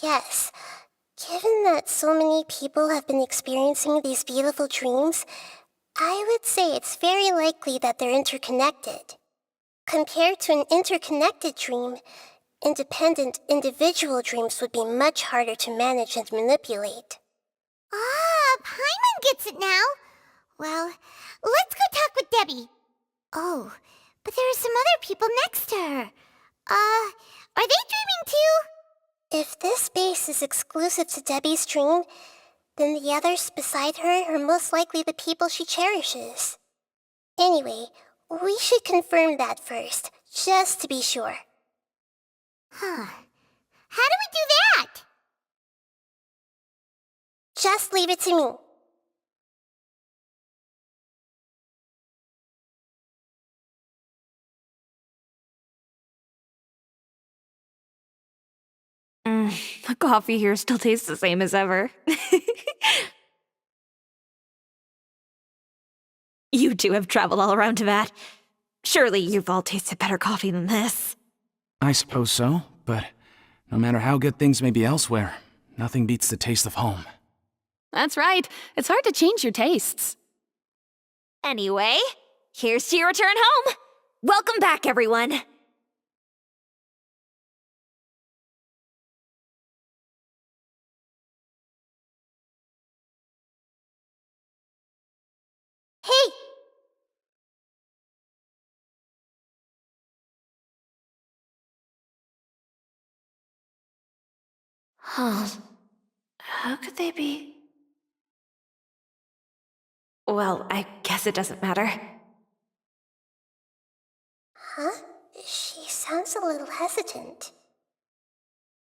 Yes. Given that so many people have been experiencing these beautiful dreams, I would say it's very likely that they're interconnected. Compared to an interconnected dream, independent individual dreams would be much harder to manage and manipulate. Ah, Paimon gets it now. Well, let's go talk with Debbie. Oh, but there are some other people next to her. Are they dreaming too? If this space is exclusive to Debbie's dream, then the others beside her are most likely the people she cherishes. Anyway, we should confirm that first, just to be sure. Huh. How do we do that? Just leave it to me. The coffee here still tastes the same as ever. You two have traveled all around Tibet. Surely you've all tasted better coffee than this. I suppose so, but no matter how good things may be elsewhere, nothing beats the taste of home. That's right. It's hard to change your tastes. Anyway, here's to your return home. Welcome back, everyone. Hey! Huh. How could they be? Well, I guess it doesn't matter. Huh? She sounds a little hesitant.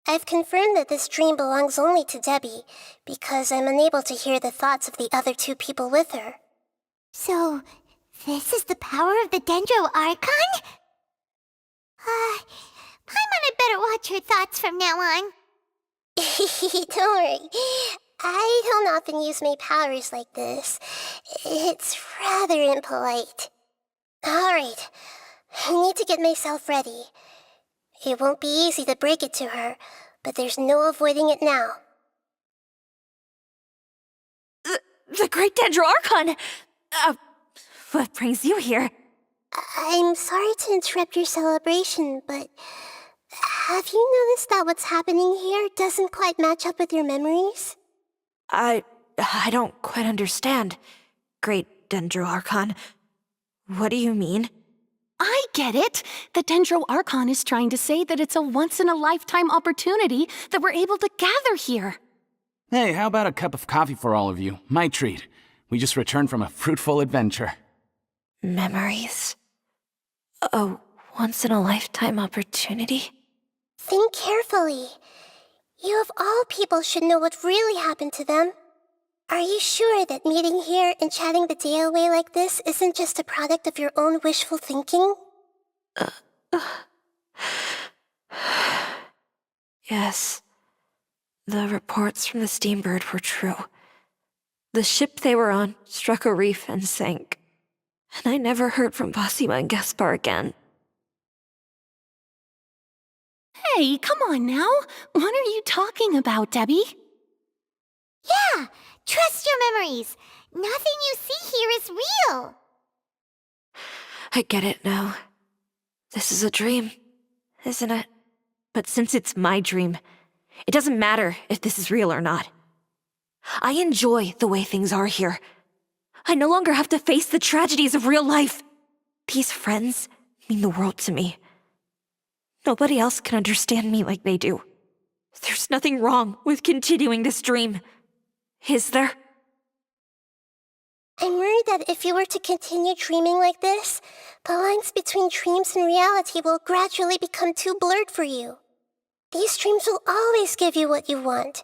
I've confirmed that this dream belongs only to Debbie, because I'm unable to hear the thoughts of the other two people with her. So, this is the power of the Dendro Archon? Paimon had better watch her thoughts from now on. Don't worry. I don't often use my powers like this. It's rather impolite. Alright, I need to get myself ready. It won't be easy to break it to her, but there's no avoiding it now. The Great Dendro Archon! What brings you here? I'm sorry to interrupt your celebration, but have you noticed that what's happening here doesn't quite match up with your memories? I don't quite understand. Great Dendro Archon. What do you mean? I get it. The Dendro Archon is trying to say that it's a once-in-a-lifetime opportunity that we're able to gather here. Hey, how about a cup of coffee for all of you? My treat. We just returned from a fruitful adventure. Memories. A once-in-a-lifetime opportunity? Think carefully. You of all people should know what really happened to them. Are you sure that meeting here and chatting the day away like this isn't just a product of your own wishful thinking? Yes. The reports from the Steambird were true. The ship they were on struck a reef and sank. And I never heard from Basima and Gaspar again. Hey, come on now. What are you talking about, Debbie? Yeah, trust your memories. Nothing you see here is real. I get it now. This is a dream, isn't it? But since it's my dream, it doesn't matter if this is real or not. I enjoy the way things are here. I no longer have to face the tragedies of real life. These friends mean the world to me. Nobody else can understand me like they do. There's nothing wrong with continuing this dream. Is there? I'm worried that if you were to continue dreaming like this, the lines between dreams and reality will gradually become too blurred for you. These dreams will always give you what you want,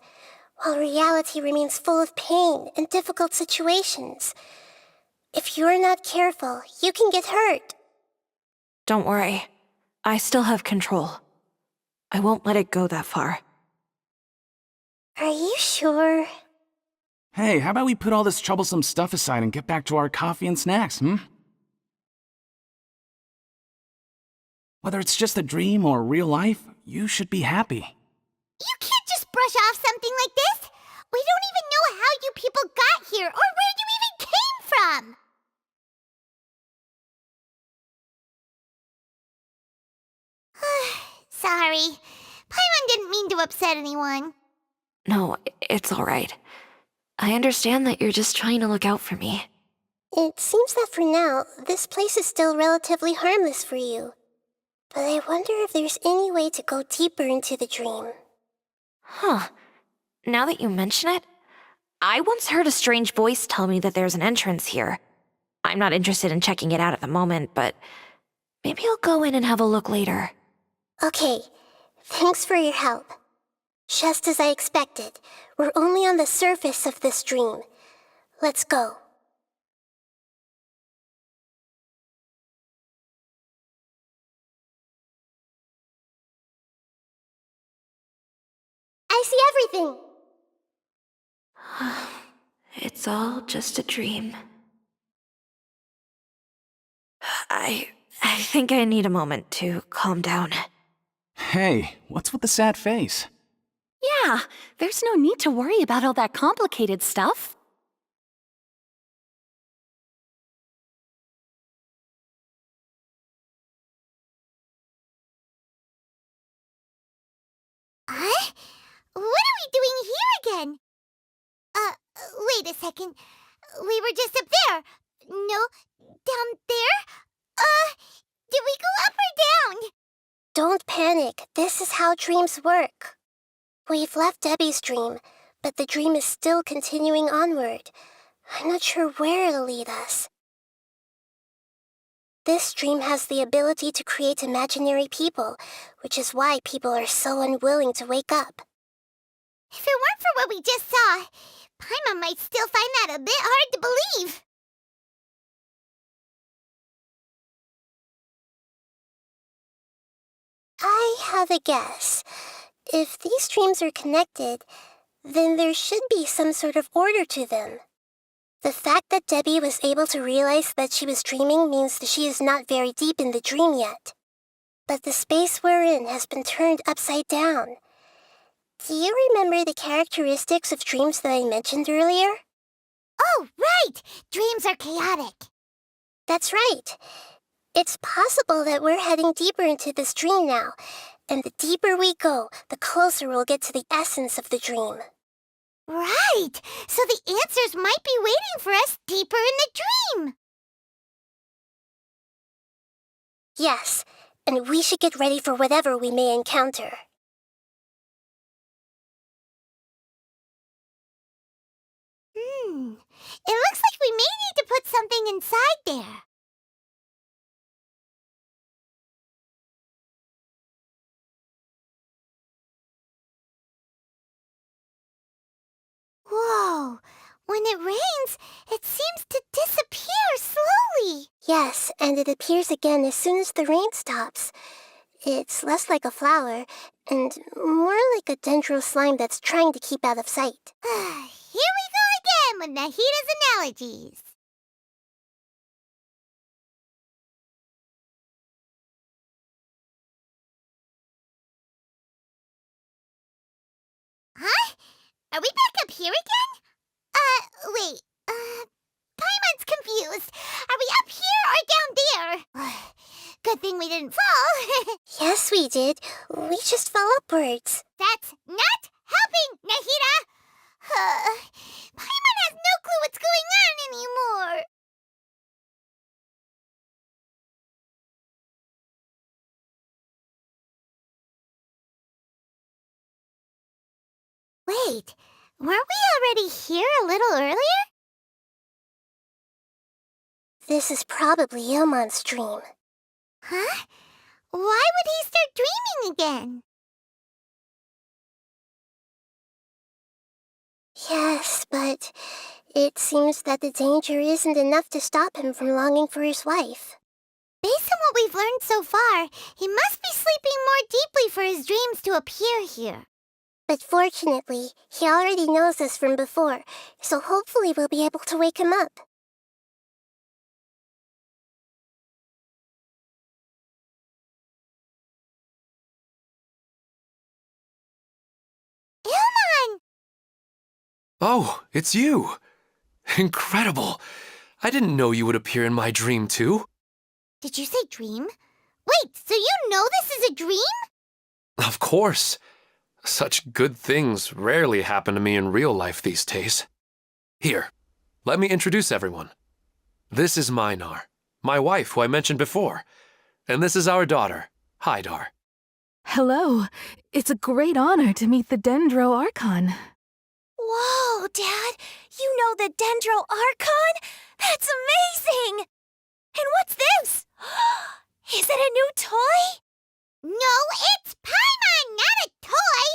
while reality remains full of pain and difficult situations. If you're not careful, you can get hurt. Don't worry. I still have control. I won't let it go that far. Are you sure? Hey, how about we put all this troublesome stuff aside and get back to our coffee and snacks, Whether it's just a dream or real life, you should be happy. You can't just brush off something like this. We don't even know how you people got here or where you even came from! Sorry. Paimon didn't mean to upset anyone. No, it's all right. I understand that you're just trying to look out for me. It seems that for now, this place is still relatively harmless for you. But I wonder if there's any way to go deeper into the dream. Huh. Now that you mention it, I once heard a strange voice tell me that there's an entrance here. I'm not interested in checking it out at the moment, but maybe I'll go in and have a look later. Okay, thanks for your help. Just as I expected, we're only on the surface of this dream. Let's go. I see everything! It's all just a dream. I think I need a moment to calm down. Hey, what's with the sad face? Yeah, there's no need to worry about all that complicated stuff. Huh? What are we doing here again? Wait a second. We were just up there. No, down there? Did we go up or down? Don't panic. This is how dreams work. We've left Debbie's dream, but the dream is still continuing onward. I'm not sure where it'll lead us. This dream has the ability to create imaginary people, which is why people are so unwilling to wake up. If it weren't for what we just saw, Paimon might still find that a bit hard to believe. I have a guess. If these dreams are connected, then there should be some sort of order to them. The fact that Debbie was able to realize that she was dreaming means that she is not very deep in the dream yet. But the space we're in has been turned upside down. Do you remember the characteristics of dreams that I mentioned earlier? Oh, right! Dreams are chaotic. That's right. It's possible that we're heading deeper into this dream now, and the deeper we go, the closer we'll get to the essence of the dream. Right! So the answers might be waiting for us deeper in the dream! Yes, and we should get ready for whatever we may encounter. It looks like we may need to put something inside there. Whoa! When it rains, it seems to disappear slowly. Yes, and it appears again as soon as the rain stops. It's less like a flower, and more like a dendral slime that's trying to keep out of sight. Here we go again with Nahida's analogies. Huh? Are we back up here again? Wait. Paimon's confused. Are we up here or down there? Good thing we didn't fall. Yes, we did. We just fell upwards. That's not helping, Nahida! Paimon has no clue what's going on anymore. Wait, weren't we already here a little earlier? This is probably Ilmon's dream. Huh? Why would he start dreaming again? Yes, but it seems that the danger isn't enough to stop him from longing for his wife. Based on what we've learned so far, he must be sleeping more deeply for his dreams to appear here. But fortunately, he already knows us from before, so hopefully we'll be able to wake him up. Ilmon! Oh, it's you! Incredible! I didn't know you would appear in my dream, too. Did you say dream? Wait, so you know this is a dream? Of course. Such good things rarely happen to me in real life these days. Here, let me introduce everyone. This is Minar, my wife who I mentioned before. And this is our daughter, Hydar. Hello. It's a great honor to meet the Dendro Archon. Whoa, Dad! You know the Dendro Archon? That's amazing! And what's this? Is it a new toy? No, it's Paimon, not a toy!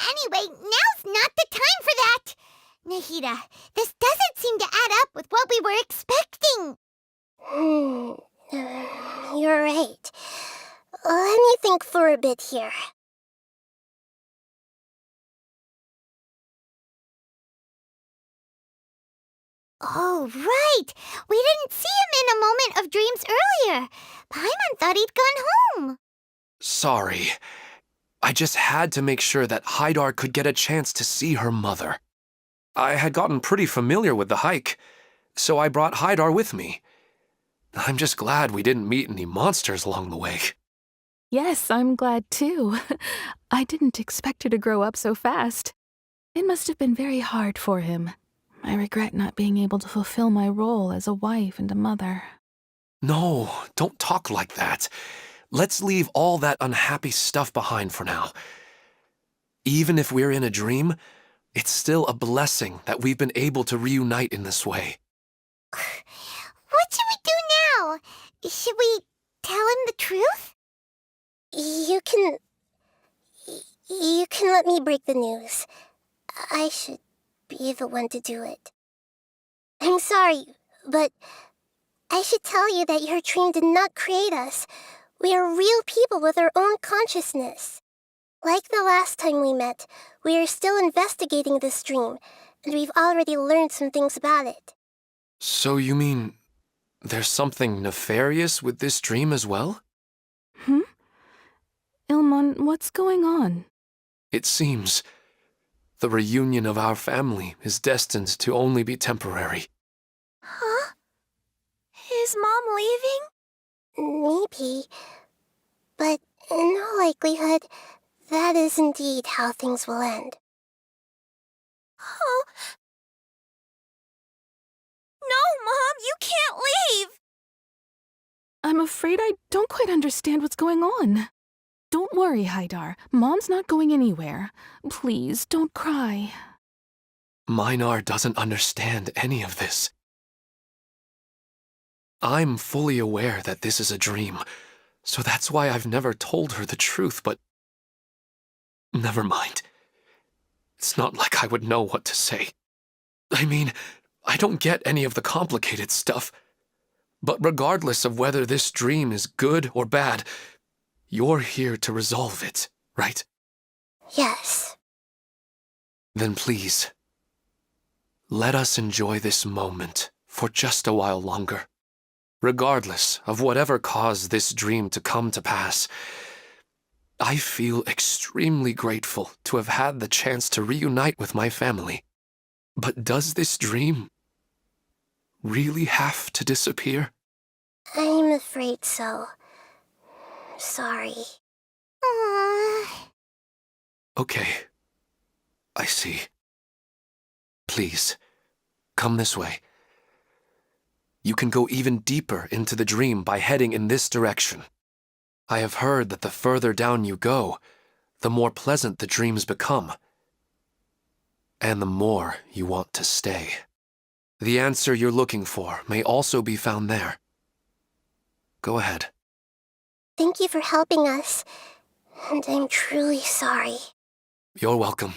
Anyway, now's not the time for that! Nahida, this doesn't seem to add up with what we were expecting. You're right. Let me think for a bit here. Oh, right! We didn't see him in a moment of dreams earlier. Paimon thought he'd gone home. Sorry. I just had to make sure that Hydar could get a chance to see her mother. I had gotten pretty familiar with the hike, so I brought Hydar with me. I'm just glad we didn't meet any monsters along the way. Yes, I'm glad too. I didn't expect her to grow up so fast. It must have been very hard for him. I regret not being able to fulfill my role as a wife and a mother. No, don't talk like that. Let's leave all that unhappy stuff behind for now. Even if we're in a dream, it's still a blessing that we've been able to reunite in this way. What should we do now? Should we tell him the truth? You can let me break the news. I should be the one to do it. I'm sorry, but I should tell you that your dream did not create us. We are real people with our own consciousness. Like the last time we met, we are still investigating this dream, and we've already learned some things about it. So you mean there's something nefarious with this dream as well? Ilmon, what's going on? It seems the reunion of our family is destined to only be temporary. Huh? Is Mom leaving? Maybe. But in all likelihood, that is indeed how things will end. Oh. No, Mom, you can't leave! I'm afraid I don't quite understand what's going on. Don't worry, Hydar. Mom's not going anywhere. Please, don't cry. Minar doesn't understand any of this. I'm fully aware that this is a dream, so that's why I've never told her the truth, but never mind. It's not like I would know what to say. I mean, I don't get any of the complicated stuff. But regardless of whether this dream is good or bad, you're here to resolve it, right? Yes. Then please, let us enjoy this moment for just a while longer. Regardless of whatever caused this dream to come to pass, I feel extremely grateful to have had the chance to reunite with my family. But does this dream really have to disappear? I'm afraid so. Sorry. Okay. I see. Please, come this way. You can go even deeper into the dream by heading in this direction. I have heard that the further down you go, the more pleasant the dreams become, and the more you want to stay. The answer you're looking for may also be found there. Go ahead. Thank you for helping us, and I'm truly sorry. You're welcome.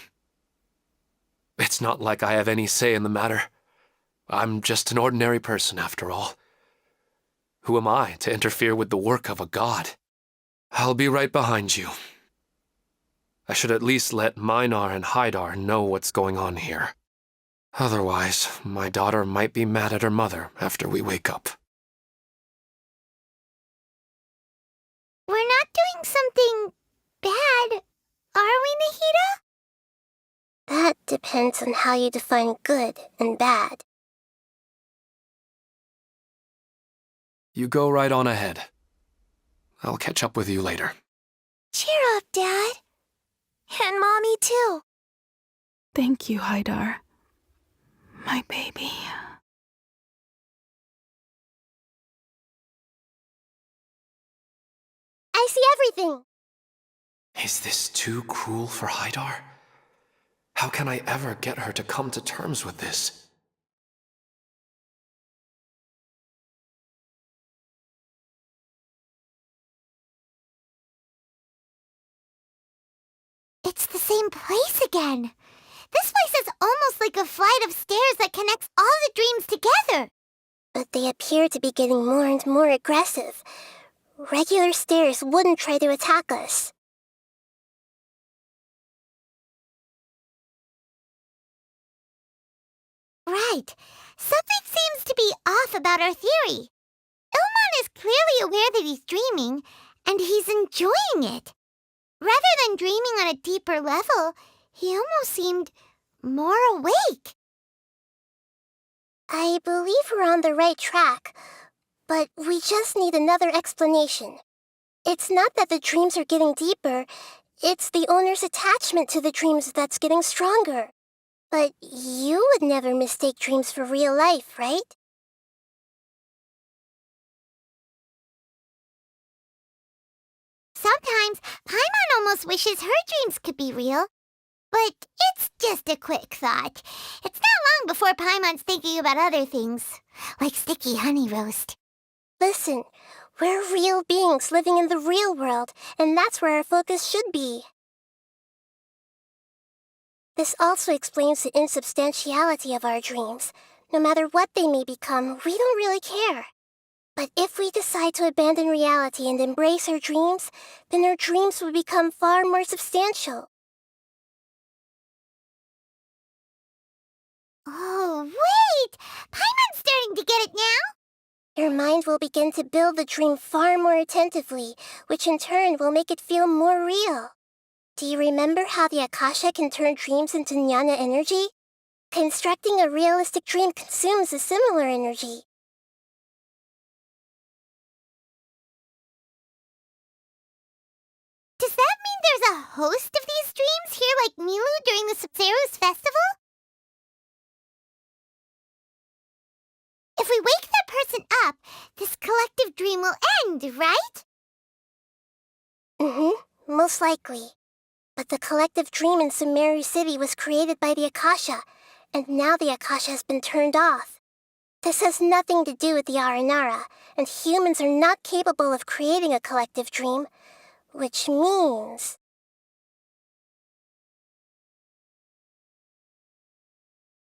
It's not like I have any say in the matter. I'm just an ordinary person, after all. Who am I to interfere with the work of a god? I'll be right behind you. I should at least let Minar and Hydar know what's going on here. Otherwise, my daughter might be mad at her mother after we wake up. We're not doing something bad, are we, Nahida? That depends on how you define good and bad. You go right on ahead. I'll catch up with you later. Cheer up, Dad. And Mommy, too. Thank you, Haidar. My baby. I see everything. Is this too cruel for Haidar? How can I ever get her to come to terms with this? It's the same place again. This place is almost like a flight of stairs that connects all the dreams together. But they appear to be getting more and more aggressive. Regular stairs wouldn't try to attack us. Right. Something seems to be off about our theory. Ilmon is clearly aware that he's dreaming, and he's enjoying it. Rather than dreaming on a deeper level, he almost seemed more awake. I believe we're on the right track, but we just need another explanation. It's not that the dreams are getting deeper, it's the owner's attachment to the dreams that's getting stronger. But you would never mistake dreams for real life, right? Sometimes, Paimon almost wishes her dreams could be real. But it's just a quick thought. It's not long before Paimon's thinking about other things, like sticky honey roast. Listen, we're real beings living in the real world, and that's where our focus should be. This also explains the insubstantiality of our dreams. No matter what they may become, we don't really care. But if we decide to abandon reality and embrace our dreams, then our dreams will become far more substantial. Oh, wait! Paimon's starting to get it now! Your mind will begin to build the dream far more attentively, which in turn will make it feel more real. Do you remember how the Akasha can turn dreams into jnana energy? Constructing a realistic dream consumes a similar energy. Does that mean there's a host of these dreams here like Milu during the Subzero's festival? If we wake that person up, this collective dream will end, right? Most likely. But the collective dream in Sumeru City was created by the Akasha, and now the Akasha has been turned off. This has nothing to do with the Aranara, and humans are not capable of creating a collective dream, which means...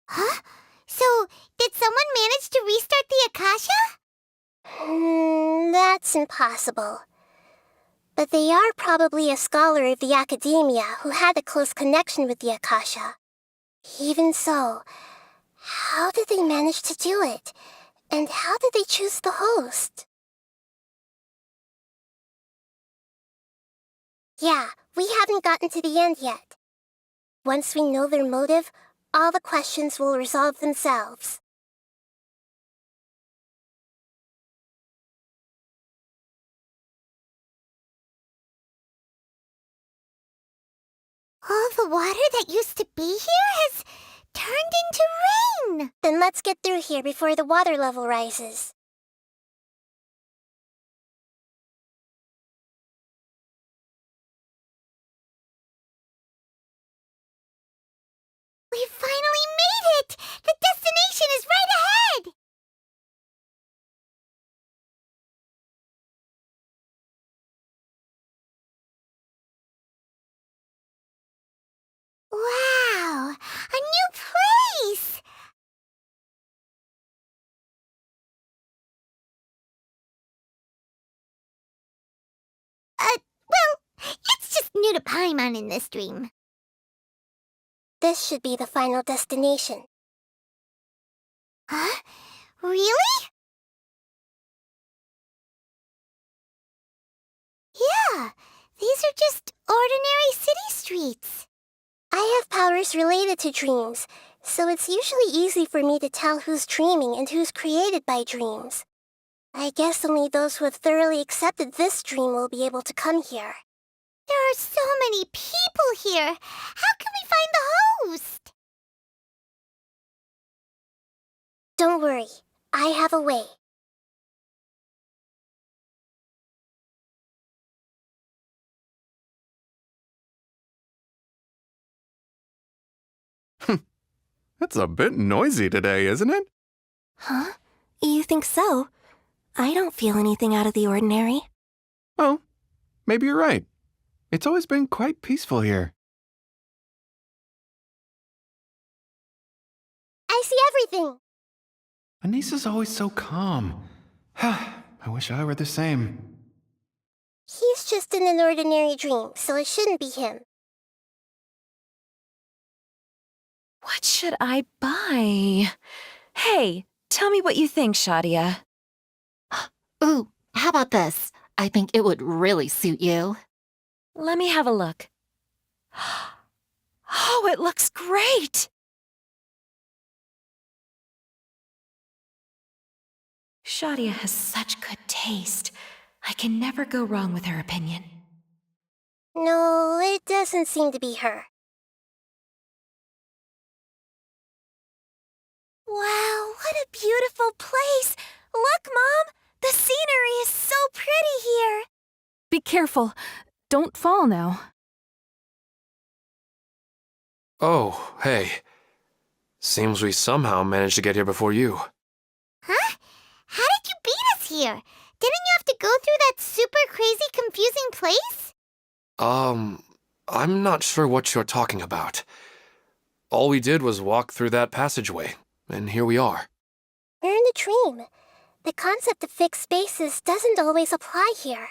Huh? So, did someone manage to restart the Akasha? That's impossible. But they are probably a scholar of the academia who had a close connection with the Akasha. Even so, how did they manage to do it? And how did they choose the host? Yeah, we haven't gotten to the end yet. Once we know their motive, all the questions will resolve themselves. All the water that used to be here has turned into rain! Then let's get through here before the water level rises. We finally made it! The destination is right ahead! Wow! A new place! Well, it's just new to Paimon in this dream. This should be the final destination. Huh? Really? Yeah, these are just ordinary city streets. I have powers related to dreams, so it's usually easy for me to tell who's dreaming and who's created by dreams. I guess only those who have thoroughly accepted this dream will be able to come here. There are so many people here. How can we find the host? Don't worry, I have a way. It's a bit noisy today, isn't it? Huh? You think so? I don't feel anything out of the ordinary. Oh, maybe you're right. It's always been quite peaceful here. I see everything. Anissa's always so calm. I wish I were the same. He's just in an ordinary dream, so it shouldn't be him. What should I buy? Hey, tell me what you think, Shadia. Ooh, how about this? I think it would really suit you. Let me have a look. Oh, it looks great! Shadia has such good taste. I can never go wrong with her opinion. No, it doesn't seem to be her. Wow, what a beautiful place! Look, Mom! The scenery is so pretty here! Be careful. Don't fall now. Oh, hey. Seems we somehow managed to get here before you. Huh? How did you beat us here? Didn't you have to go through that super crazy, confusing place? I'm not sure what you're talking about. All we did was walk through that passageway, and here we are. We're in a dream. The concept of fixed spaces doesn't always apply here.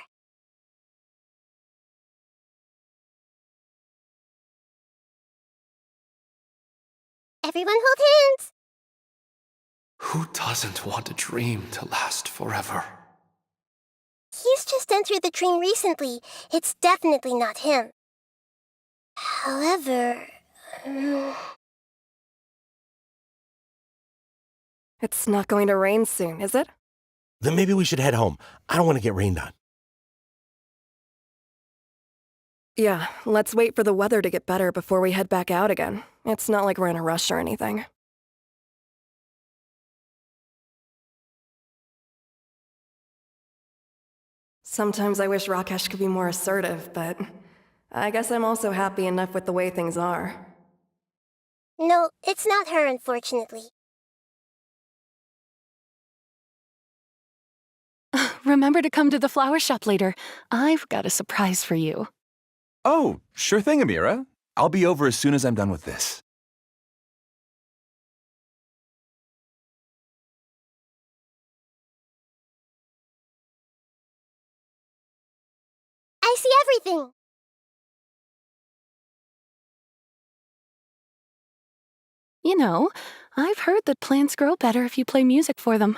Everyone hold hands! Who doesn't want a dream to last forever? He's just entered the dream recently. It's definitely not him. However... It's not going to rain soon, is it? Then maybe we should head home. I don't want to get rained on. Yeah, let's wait for the weather to get better before we head back out again. It's not like we're in a rush or anything. Sometimes I wish Rakesh could be more assertive, but I guess I'm also happy enough with the way things are. No, it's not her, unfortunately. Remember to come to the flower shop later. I've got a surprise for you. Oh, sure thing, Amira. I'll be over as soon as I'm done with this. I see everything! You know, I've heard that plants grow better if you play music for them.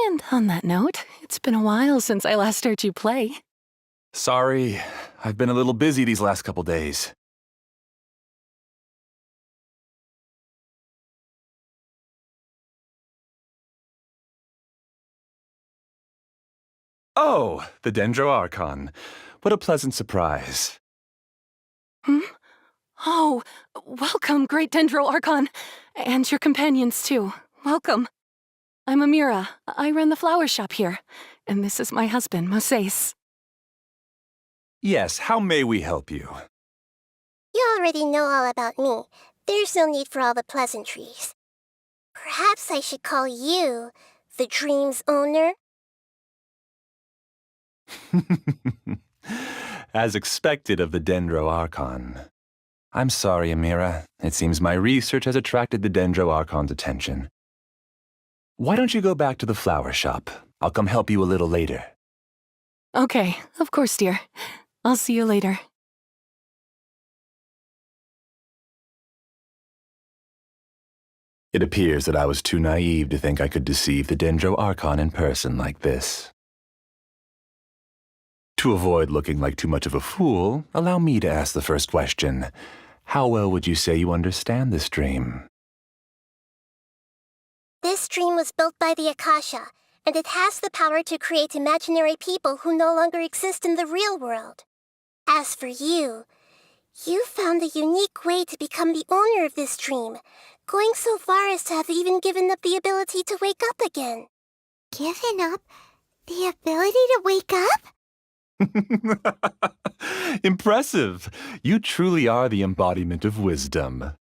And on that note, it's been a while since I last heard you play. Sorry, I've been a little busy these last couple days. Oh, the Dendro Archon. What a pleasant surprise. Hmm? Oh, welcome, Great Dendro Archon. And your companions, too. Welcome. I'm Amira. I run the flower shop here. And this is my husband, Moses. Yes, how may we help you? You already know all about me. There's no need for all the pleasantries. Perhaps I should call you the dream's owner? As expected of the Dendro Archon. I'm sorry, Amira. It seems my research has attracted the Dendro Archon's attention. Why don't you go back to the flower shop? I'll come help you a little later. Okay, of course, dear. I'll see you later. It appears that I was too naive to think I could deceive the Dendro Archon in person like this. To avoid looking like too much of a fool, allow me to ask the first question. How well would you say you understand this dream? This dream was built by the Akasha, and it has the power to create imaginary people who no longer exist in the real world. As for you, you found a unique way to become the owner of this dream, going so far as to have even given up the ability to wake up again. Given up the ability to wake up? Impressive! You truly are the embodiment of wisdom.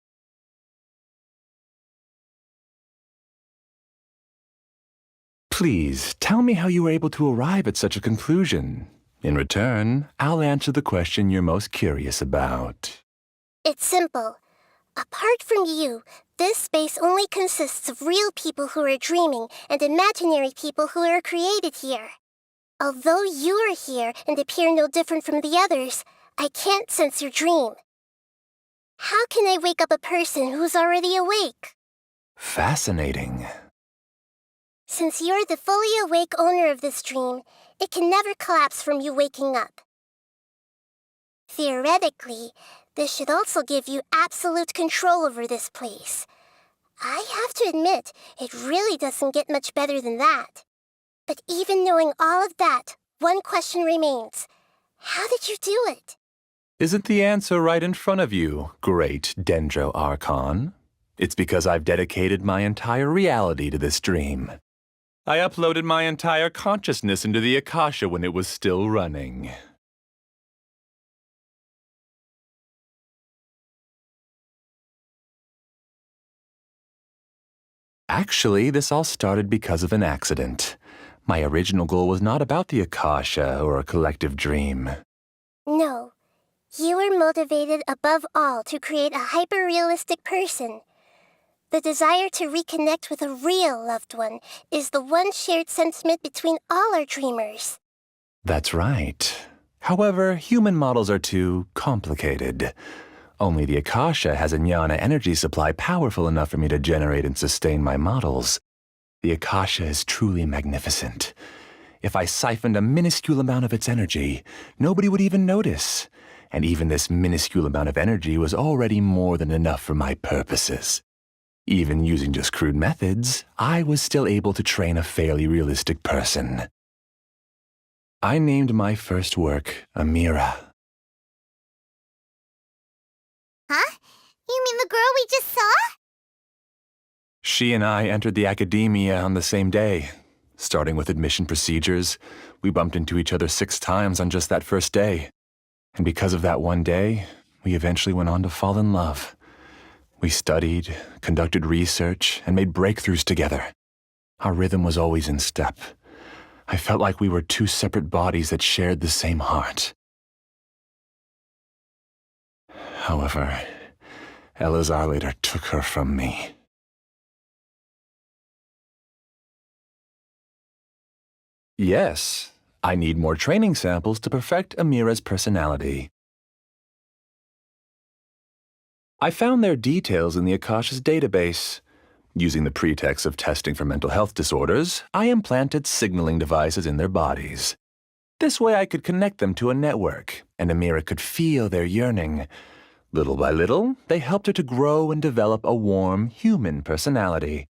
Please, tell me how you were able to arrive at such a conclusion. In return, I'll answer the question you're most curious about. It's simple. Apart from you, this space only consists of real people who are dreaming and imaginary people who are created here. Although you are here and appear no different from the others, I can't sense your dream. How can I wake up a person who's already awake? Fascinating. Since you're the fully awake owner of this dream, it can never collapse from you waking up. Theoretically, this should also give you absolute control over this place. I have to admit, it really doesn't get much better than that. But even knowing all of that, one question remains. How did you do it? Isn't the answer right in front of you, great Dendro Archon? It's because I've dedicated my entire reality to this dream. I uploaded my entire consciousness into the Akasha when it was still running. Actually, this all started because of an accident. My original goal was not about the Akasha or a collective dream. No. You were motivated above all to create a hyper-realistic person. The desire to reconnect with a real loved one is the one shared sentiment between all our dreamers. That's right. However, human models are too complicated. Only the Akasha has a jnana energy supply powerful enough for me to generate and sustain my models. The Akasha is truly magnificent. If I siphoned a minuscule amount of its energy, nobody would even notice. And even this minuscule amount of energy was already more than enough for my purposes. Even using just crude methods, I was still able to train a fairly realistic person. I named my first work Amira. Huh? You mean the girl we just saw? She and I entered the academia on the same day. Starting with admission procedures, we bumped into each other 6 times on just that first day. And because of that one day, we eventually went on to fall in love. We studied, conducted research, and made breakthroughs together. Our rhythm was always in step. I felt like we were 2 separate bodies that shared the same heart. However, Elazar later took her from me. Yes, I need more training samples to perfect Amira's personality. I found their details in the Akasha's database. Using the pretext of testing for mental health disorders, I implanted signaling devices in their bodies. This way I could connect them to a network, and Amira could feel their yearning. Little by little, they helped her to grow and develop a warm, human personality.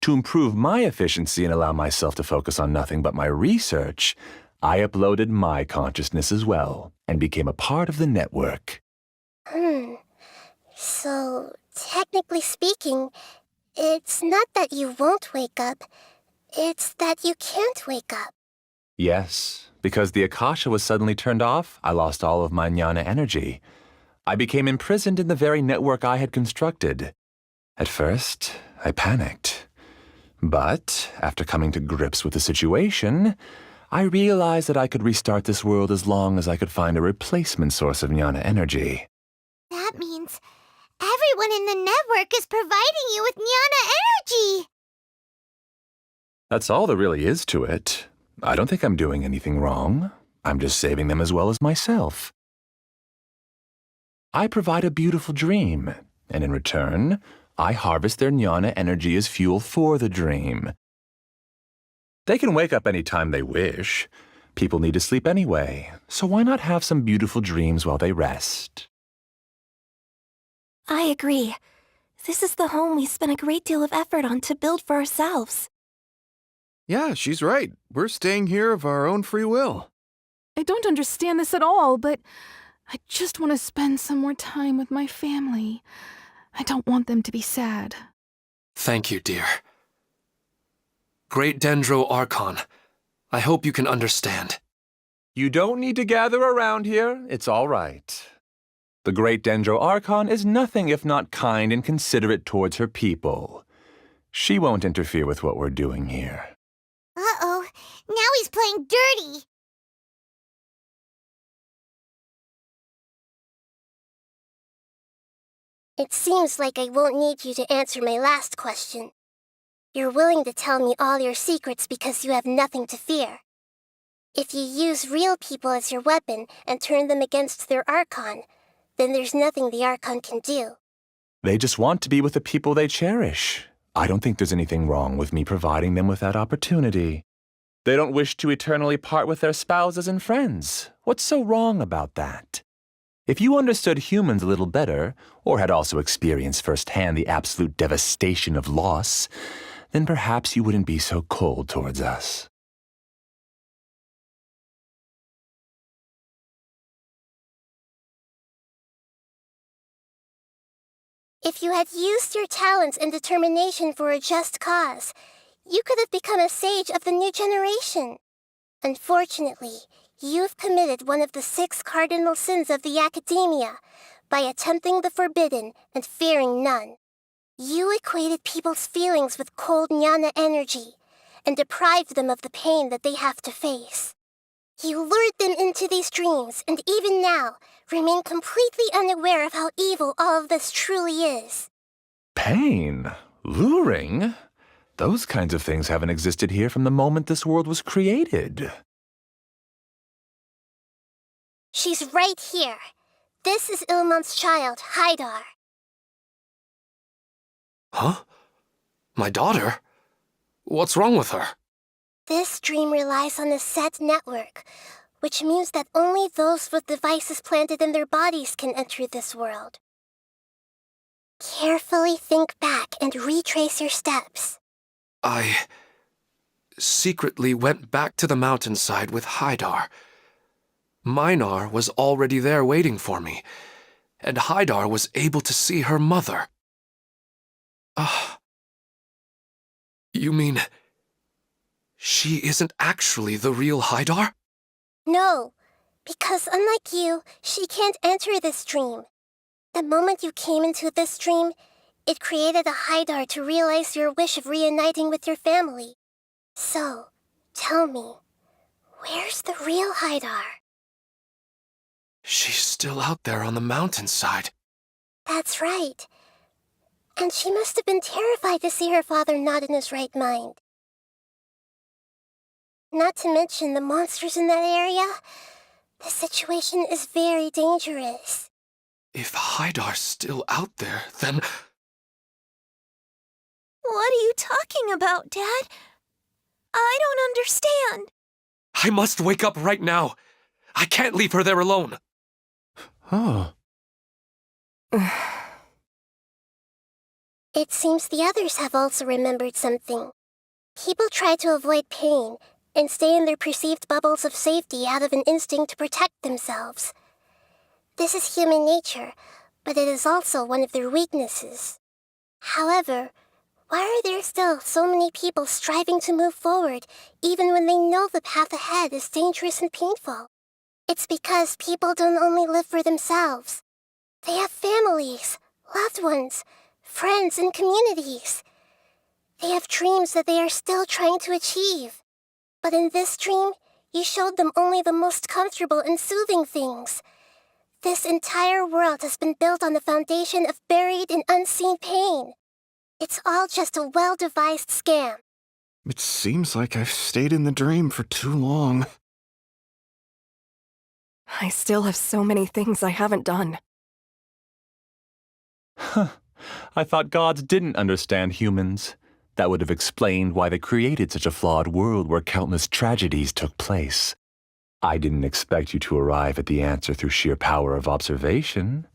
To improve my efficiency and allow myself to focus on nothing but my research, I uploaded my consciousness as well, and became a part of the network. So, technically speaking, it's not that you won't wake up, it's that you can't wake up. Yes, because the Akasha was suddenly turned off, I lost all of my jnana energy. I became imprisoned in the very network I had constructed. At first, I panicked. But, after coming to grips with the situation, I realized that I could restart this world as long as I could find a replacement source of jnana energy. That means everyone in the network is providing you with jnana energy! That's all there really is to it. I don't think I'm doing anything wrong. I'm just saving them as well as myself. I provide a beautiful dream, and in return, I harvest their jnana energy as fuel for the dream. They can wake up any time they wish, People need to sleep anyway, so why not have some beautiful dreams while they rest? I agree. This is the home we spent a great deal of effort on to build for ourselves. Yeah, she's right. We're staying here of our own free will. I don't understand this at all, but I just want to spend some more time with my family. I don't want them to be sad. Thank you, dear. Great Dendro Archon, I hope you can understand. You don't need to gather around here. It's all right. The great Dendro Archon is nothing if not kind and considerate towards her people. She won't interfere with what we're doing here. Uh-oh, now he's playing dirty. It seems like I won't need you to answer my last question. You're willing to tell me all your secrets because you have nothing to fear. If you use real people as your weapon and turn them against their Archon, then there's nothing the Archon can do. They just want to be with the people they cherish. I don't think there's anything wrong with me providing them with that opportunity. They don't wish to eternally part with their spouses and friends. What's so wrong about that? If you understood humans a little better, or had also experienced firsthand the absolute devastation of loss, then perhaps you wouldn't be so cold towards us. If you had used your talents and determination for a just cause, you could have become a sage of the new generation. Unfortunately, you've committed one of the 6 cardinal sins of the Academia by attempting the forbidden and fearing none. You equated people's feelings with cold jnana energy and deprived them of the pain that they have to face. You lured them into these dreams and even now remain completely unaware of how evil all of this truly is. Pain? Luring? Those kinds of things haven't existed here from the moment this world was created. She's right here. This is Ilmon's child, Haidar. Huh? My daughter? What's wrong with her? This dream relies on a set network, which means that only those with devices planted in their bodies can enter this world. Carefully think back and retrace your steps. I secretly went back to the mountainside with Haidar. Minar was already there waiting for me, and Haidar was able to see her mother. You mean she isn't actually the real Haidar? No, because unlike you, she can't enter this dream. The moment you came into this dream, it created a Haidar to realize your wish of reuniting with your family. So, tell me, where's the real Haidar? She's still out there on the mountainside. That's right. And she must have been terrified to see her father not in his right mind. Not to mention the monsters in that area. The situation is very dangerous. If Haidar's still out there, then... What are you talking about, Dad? I don't understand. I must wake up right now. I can't leave her there alone. Oh. It seems the others have also remembered something. People try to avoid pain and stay in their perceived bubbles of safety out of an instinct to protect themselves. This is human nature, but it is also one of their weaknesses. However, why are there still so many people striving to move forward even when they know the path ahead is dangerous and painful? It's because people don't only live for themselves. They have families, loved ones, friends, and communities. They have dreams that they are still trying to achieve. But in this dream, you showed them only the most comfortable and soothing things. This entire world has been built on the foundation of buried and unseen pain. It's all just a well-devised scam. It seems like I've stayed in the dream for too long. I still have so many things I haven't done. Huh. I thought gods didn't understand humans. That would have explained why they created such a flawed world where countless tragedies took place. I didn't expect you to arrive at the answer through sheer power of observation,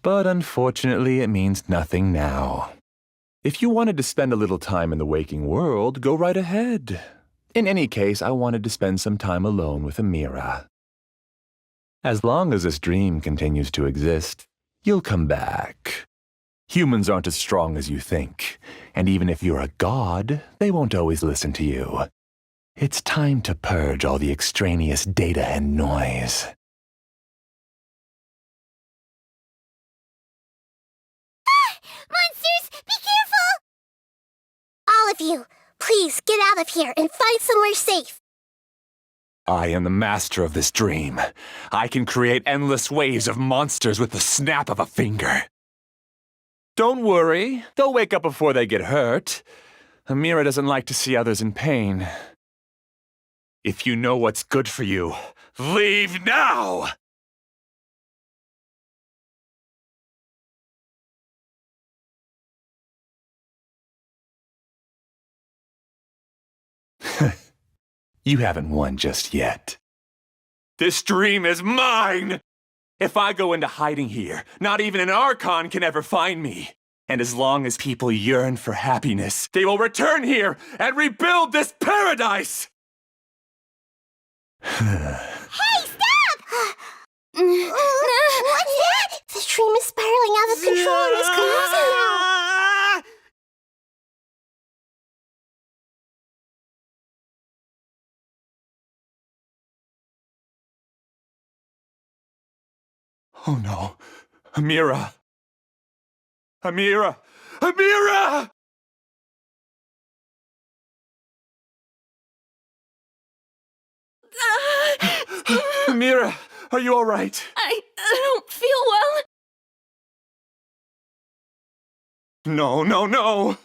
but unfortunately it means nothing now. If you wanted to spend a little time in the waking world, go right ahead. In any case, I wanted to spend some time alone with Amira. As long as this dream continues to exist, you'll come back. Humans aren't as strong as you think, and even if you're a god, they won't always listen to you. It's time to purge all the extraneous data and noise. Monsters, be careful! All of you, please get out of here and find somewhere safe. I am the master of this dream. I can create endless waves of monsters with the snap of a finger. Don't worry, they'll wake up before they get hurt. Amira doesn't like to see others in pain. If you know what's good for you, leave now! You haven't won just yet. This dream is mine! If I go into hiding here, not even an Archon can ever find me. And as long as people yearn for happiness, they will return here and rebuild this paradise! Hey, stop! What's that? The dream is spiraling out of control and is collapsing now. Oh no. Amira! Amira! Amira! Amira, are you all right? I don't feel well. No, no, no!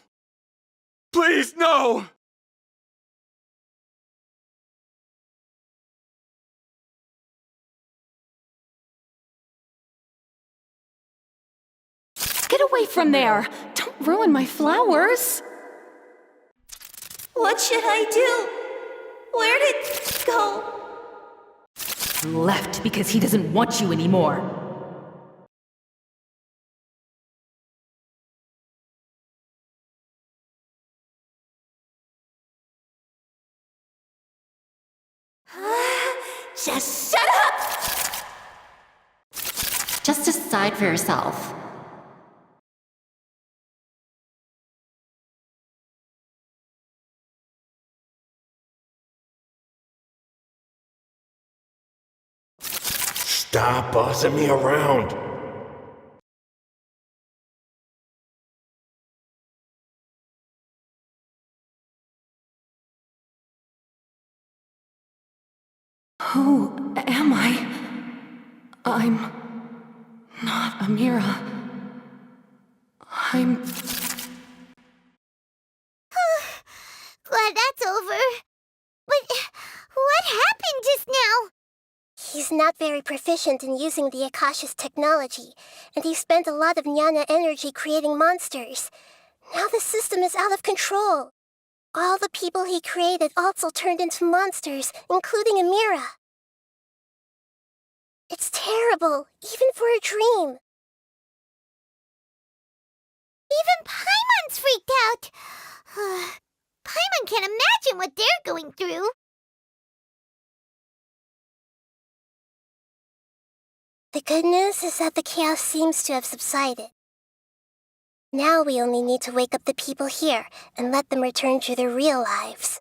Please, no! Get away from there! Don't ruin my flowers! What should I do? Where did it go? Left because he doesn't want you anymore. Just shut up! Just decide for yourself. Stop bossing me around! Who am I? I'm not Amira. I'm... Glad that's over. But what happened just now? He's not very proficient in using the Akasha's technology, and he spent a lot of Jnana energy creating monsters. Now the system is out of control. All the people he created also turned into monsters, including Amira. It's terrible, even for a dream. Even Paimon's freaked out. Paimon can't imagine what they're going through. The good news is that the chaos seems to have subsided. Now we only need to wake up the people here and let them return to their real lives.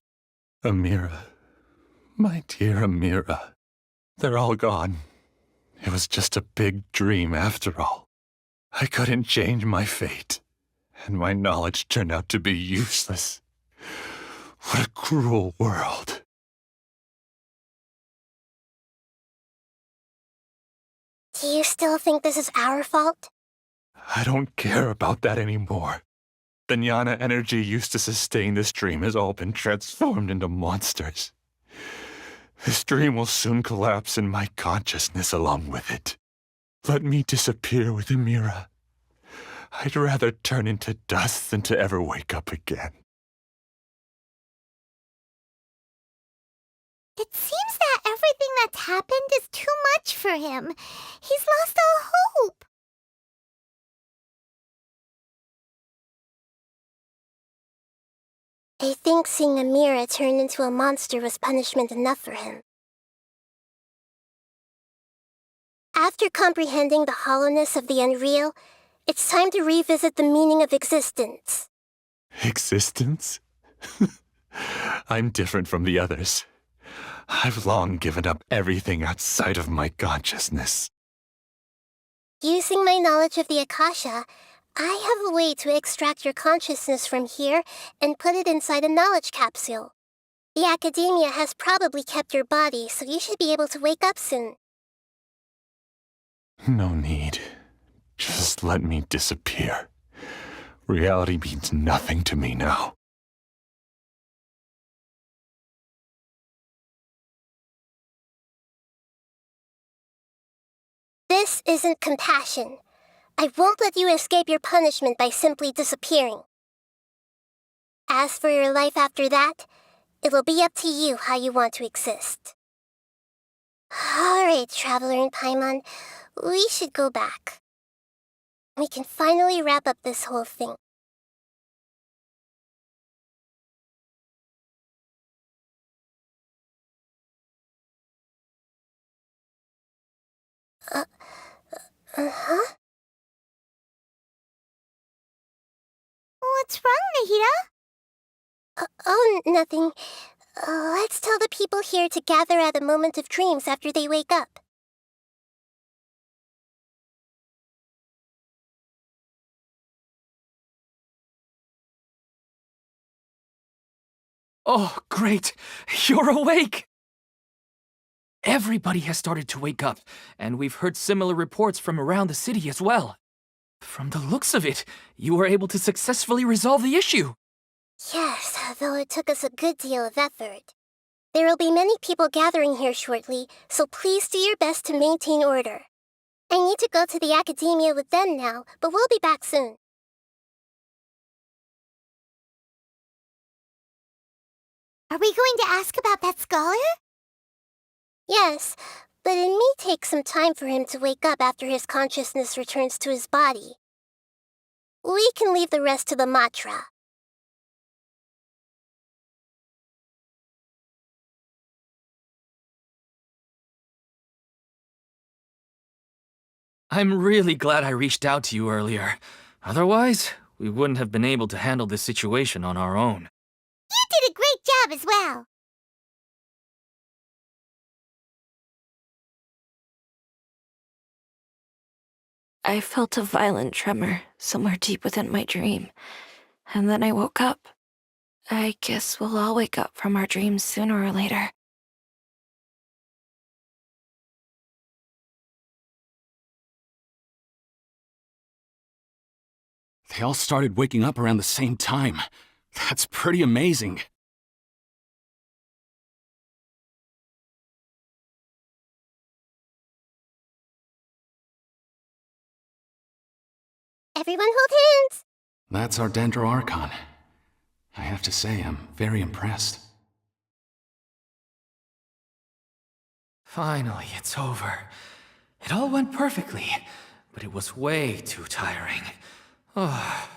Amira. My dear Amira. They're all gone. It was just a big dream after all. I couldn't change my fate, and my knowledge turned out to be useless. What a cruel world. Do you still think this is our fault? I don't care about that anymore. The Jnana energy used to sustain this dream has all been transformed into monsters. This dream will soon collapse and my consciousness along with it. Let me disappear with Amira. I'd rather turn into dust than to ever wake up again. It seems that everything that's happened is too much for him. He's lost all hope. I think seeing Amira turn into a monster was punishment enough for him. After comprehending the hollowness of the unreal, it's time to revisit the meaning of existence. Existence? I'm different from the others. I've long given up everything outside of my consciousness. Using my knowledge of the Akasha, I have a way to extract your consciousness from here and put it inside a knowledge capsule. The Academia has probably kept your body, so you should be able to wake up soon. No need. Just let me disappear. Reality means nothing to me now. This isn't compassion. I won't let you escape your punishment by simply disappearing. As for your life after that, it'll be up to you how you want to exist. Alright, Traveler and Paimon, we should go back. We can finally wrap up this whole thing. Uh-huh? What's wrong, Nahida? Oh, nothing. Let's tell the people here to gather at a moment of dreams after they wake up. Oh, great! You're awake! Everybody has started to wake up, and we've heard similar reports from around the city as well. From the looks of it, you were able to successfully resolve the issue. Yes, though it took us a good deal of effort. There will be many people gathering here shortly, so please do your best to maintain order. I need to go to the Academia with them now, but we'll be back soon. Are we going to ask about that scholar? Yes, but it may take some time for him to wake up after his consciousness returns to his body. We can leave the rest to the Matra. I'm really glad I reached out to you earlier. Otherwise, we wouldn't have been able to handle this situation on our own. You did a great job as well. I felt a violent tremor somewhere deep within my dream, and then I woke up. I guess we'll all wake up from our dreams sooner or later. They all started waking up around the same time. That's pretty amazing. Everyone hold hands! That's our Dendro Archon. I have to say, I'm very impressed. Finally, it's over. It all went perfectly, but it was way too tiring. Oh.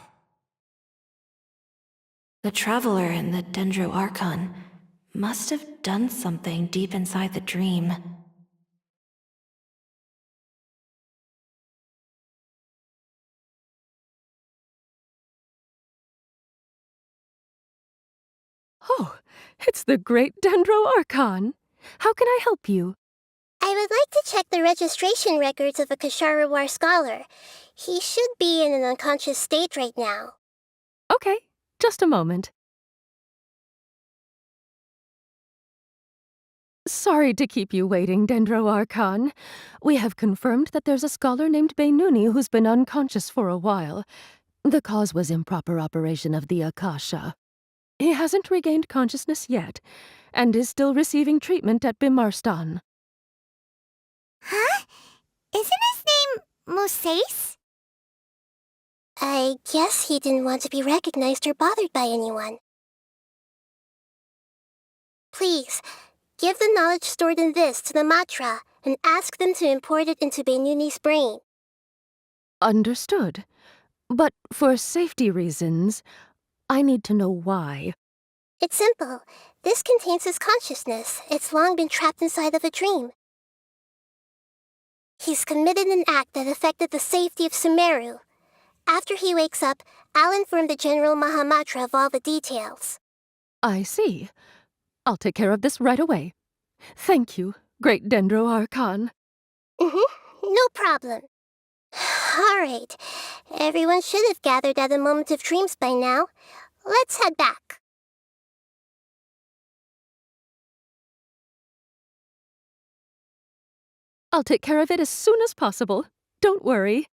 The Traveler and the Dendro Archon must have done something deep inside the dream. Oh, it's the great Dendro Archon. How can I help you? I would like to check the registration records of a Kasharawar scholar. He should be in an unconscious state right now. Okay, just a moment. Sorry to keep you waiting, Dendro Archon. We have confirmed that there's a scholar named Beinuni who's been unconscious for a while. The cause was improper operation of the Akasha. He hasn't regained consciousness yet, and is still receiving treatment at Bimarstan. Huh? Isn't his name Moses? I guess he didn't want to be recognized or bothered by anyone. Please, Give the knowledge stored in this to the Matra and ask them to import it into Benuni's brain. Understood. But for safety reasons, I need to know why. It's simple. This contains his consciousness. It's long been trapped inside of a dream. He's committed an act that affected the safety of Sumeru. After he wakes up, I'll inform the General Mahamatra of all the details. I see. I'll take care of this right away. Thank you, Great Dendro Archon. No problem. All right. Everyone should have gathered at a moment of dreams by now. Let's head back. I'll take care of it as soon as possible. Don't worry.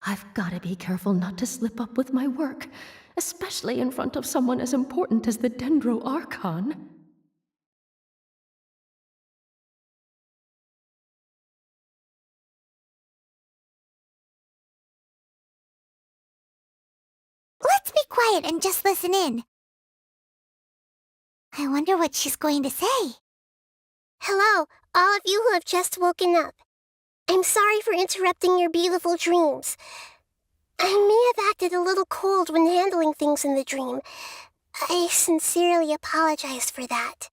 I've got to be careful not to slip up with my work, especially in front of someone as important as the Dendro Archon. Let's be quiet and just listen in. I wonder what she's going to say. Hello, all of you who have just woken up. I'm sorry for interrupting your beautiful dreams. I may have acted a little cold when handling things in the dream. I sincerely apologize for that.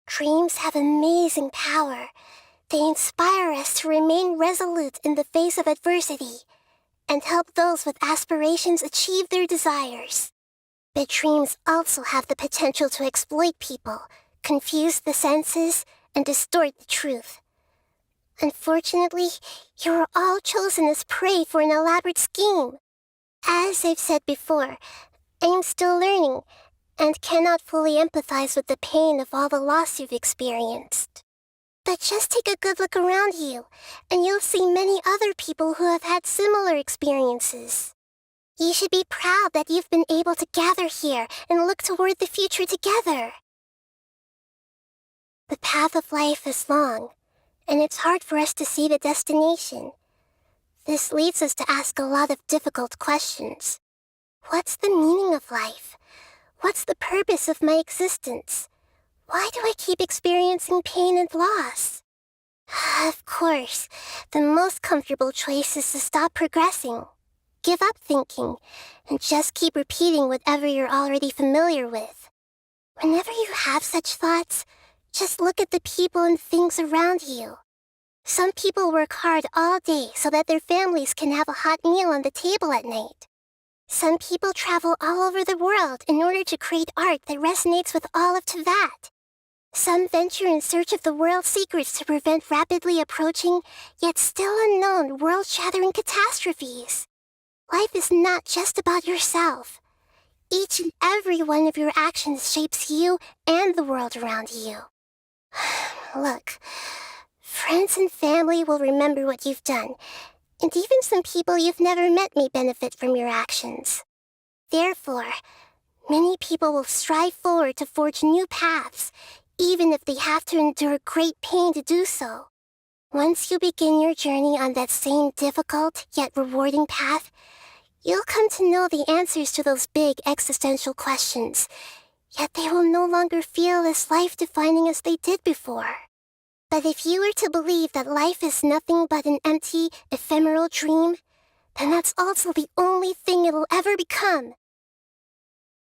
Dreams have amazing power. They inspire us to remain resolute in the face of adversity and help those with aspirations achieve their desires. But dreams also have the potential to exploit people, confuse the senses, and distort the truth. Unfortunately, you are all chosen as prey for an elaborate scheme. As I've said before, I am still learning and cannot fully empathize with the pain of all the loss you've experienced. But just take a good look around you, and you'll see many other people who have had similar experiences. You should be proud that you've been able to gather here and look toward the future together. The path of life is long, and it's hard for us to see the destination. This leads us to ask a lot of difficult questions. What's the meaning of life? What's the purpose of my existence? Why do I keep experiencing pain and loss? Of course, the most comfortable choice is to stop progressing. Give up thinking, and just keep repeating whatever you're already familiar with. Whenever you have such thoughts, just look at the people and things around you. Some people work hard all day so that their families can have a hot meal on the table at night. Some people travel all over the world in order to create art that resonates with all of Teyvat. Some venture in search of the world's secrets to prevent rapidly approaching, yet still unknown, world-shattering catastrophes. Life is not just about yourself. Each and every one of your actions shapes you and the world around you. Look, friends and family will remember what you've done, and even some people you've never met may benefit from your actions. Therefore, many people will strive forward to forge new paths, even if they have to endure great pain to do so. Once you begin your journey on that same difficult yet rewarding path, you'll come to know the answers to those big existential questions, yet they will no longer feel as life-defining as they did before. But if you were to believe that life is nothing but an empty, ephemeral dream, then that's also the only thing it'll ever become.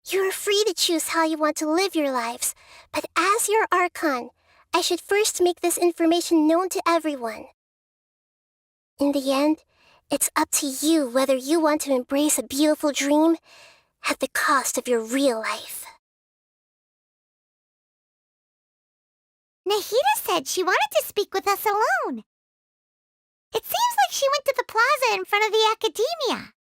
You are free to choose how you want to live your lives, but as your Archon, I should first make this information known to everyone. In the end, it's up to you whether you want to embrace a beautiful dream at the cost of your real life. Nahida said she wanted to speak with us alone. It seems like she went to the plaza in front of the academia.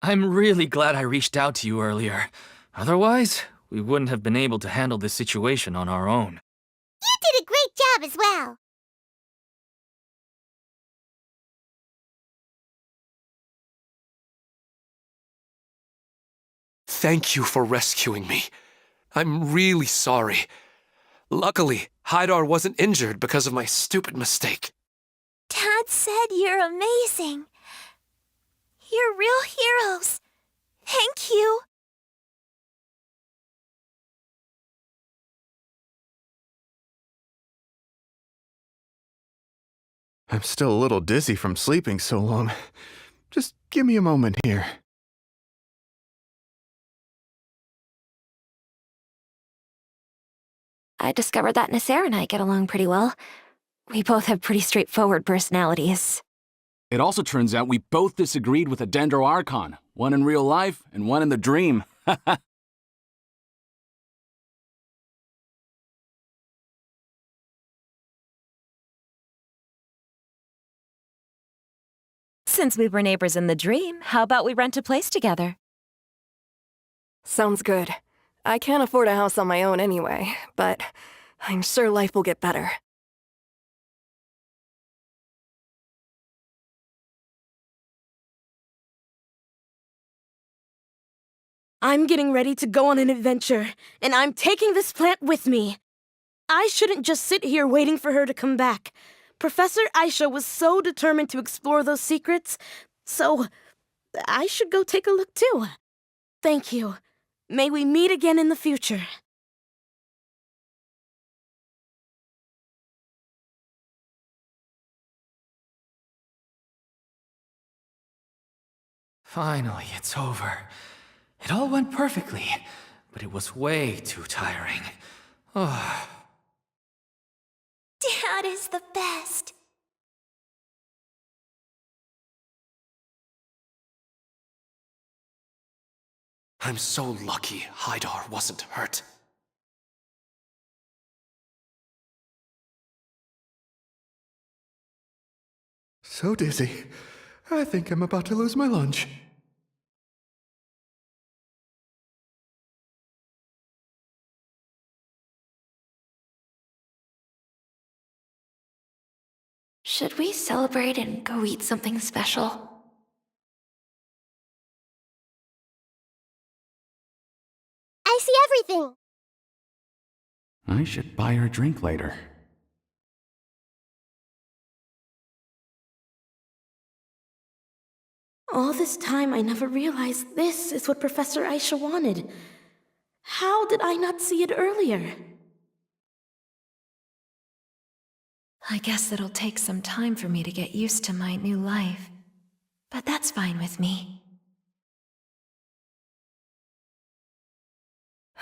I'm really glad I reached out to you earlier. Otherwise, we wouldn't have been able to handle this situation on our own. You did a great job as well. Thank you for rescuing me. I'm really sorry. Luckily, Haidar wasn't injured because of my stupid mistake. Dad said you're amazing. You're real heroes. Thank you. I'm still a little dizzy from sleeping so long. Just give me a moment here. I discovered that Nasser and I get along pretty well. We both have pretty straightforward personalities. It also turns out we both disagreed with a Dendro Archon, one in real life and one in the dream. Since we were neighbors in the dream, how about we rent a place together? Sounds good. I can't afford a house on my own anyway, but I'm sure life will get better. I'm getting ready to go on an adventure, and I'm taking this plant with me. I shouldn't just sit here waiting for her to come back. Professor Aisha was so determined to explore those secrets, so I should go take a look too. Thank you. May we meet again in the future. Finally, it's over. It all went perfectly, but it was way too tiring. Oh. Dad is the best. I'm so lucky Haidar wasn't hurt. So dizzy. I think I'm about to lose my lunch. Should we celebrate and go eat something special? I see everything. I should buy her a drink later. All this time, I never realized this is what Professor Aisha wanted. How did I not see it earlier? I guess it'll take some time for me to get used to my new life. But that's fine with me.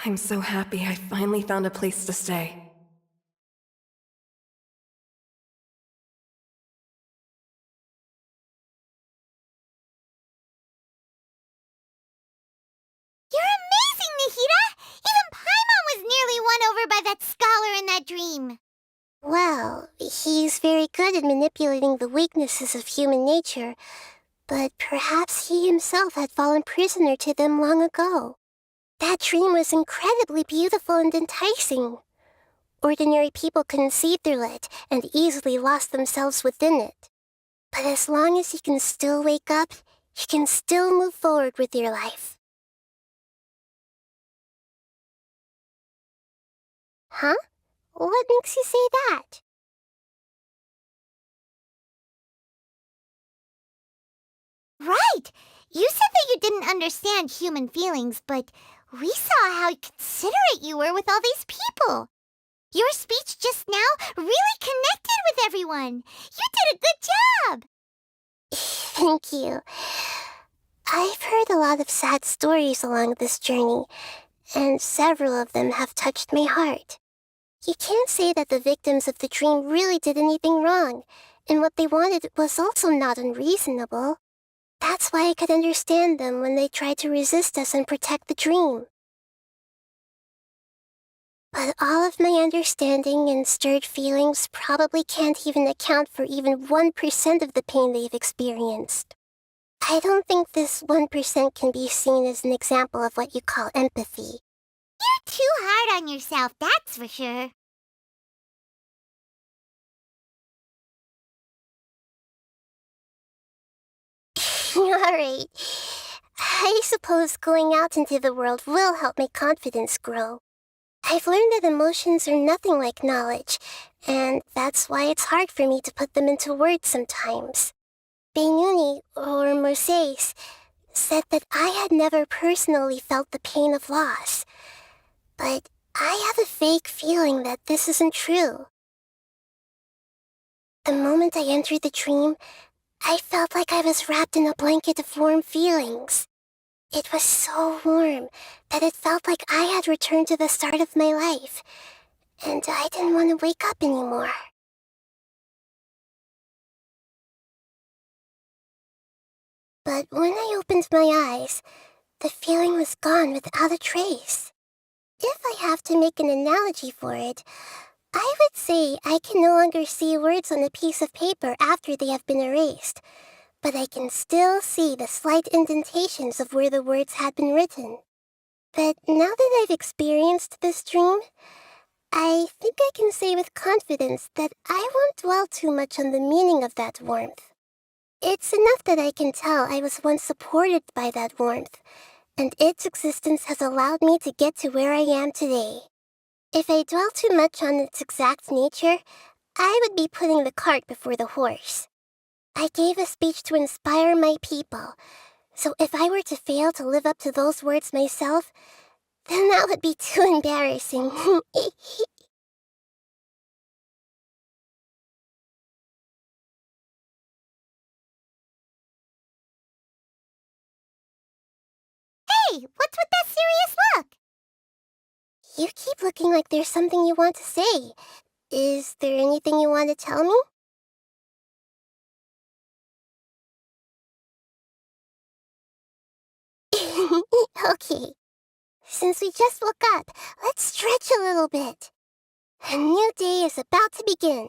I'm so happy I finally found a place to stay. You're amazing, Nahida! Even Paimon was nearly won over by that scholar in that dream. Well, he's very good at manipulating the weaknesses of human nature, but perhaps he himself had fallen prisoner to them long ago. That dream was incredibly beautiful and enticing. Ordinary people couldn't see through it and easily lost themselves within it. But as long as you can still wake up, you can still move forward with your life. Huh? What makes you say that? Right! You said that you didn't understand human feelings, but we saw how considerate you were with all these people. Your speech just now really connected with everyone. You did a good job. Thank you. I've heard a lot of sad stories along this journey, and several of them have touched my heart. You can't say that the victims of the dream really did anything wrong, and what they wanted was also not unreasonable. That's why I could understand them when they tried to resist us and protect the dream. But all of my understanding and stirred feelings probably can't even account for even 1% of the pain they've experienced. I don't think this 1% can be seen as an example of what you call empathy. You're too hard on yourself, that's for sure. Alright. I suppose going out into the world will help my confidence grow. I've learned that emotions are nothing like knowledge, and that's why it's hard for me to put them into words sometimes. Benuni, or Mercedes, said that I had never personally felt the pain of loss. But I have a vague feeling that this isn't true. The moment I entered the dream, I felt like I was wrapped in a blanket of warm feelings. It was so warm that it felt like I had returned to the start of my life, and I didn't want to wake up anymore. But when I opened my eyes, the feeling was gone without a trace. If I have to make an analogy for it, I would say I can no longer see words on a piece of paper after they have been erased, but I can still see the slight indentations of where the words had been written. But now that I've experienced this dream, I think I can say with confidence that I won't dwell too much on the meaning of that warmth. It's enough that I can tell I was once supported by that warmth, and its existence has allowed me to get to where I am today. If I dwell too much on its exact nature, I would be putting the cart before the horse. I gave a speech to inspire my people, so if I were to fail to live up to those words myself, then that would be too embarrassing. Hey, what's with that serious look? You keep looking like there's something you want to say. Is there anything you want to tell me? Okay. Since we just woke up, let's stretch a little bit. A new day is about to begin.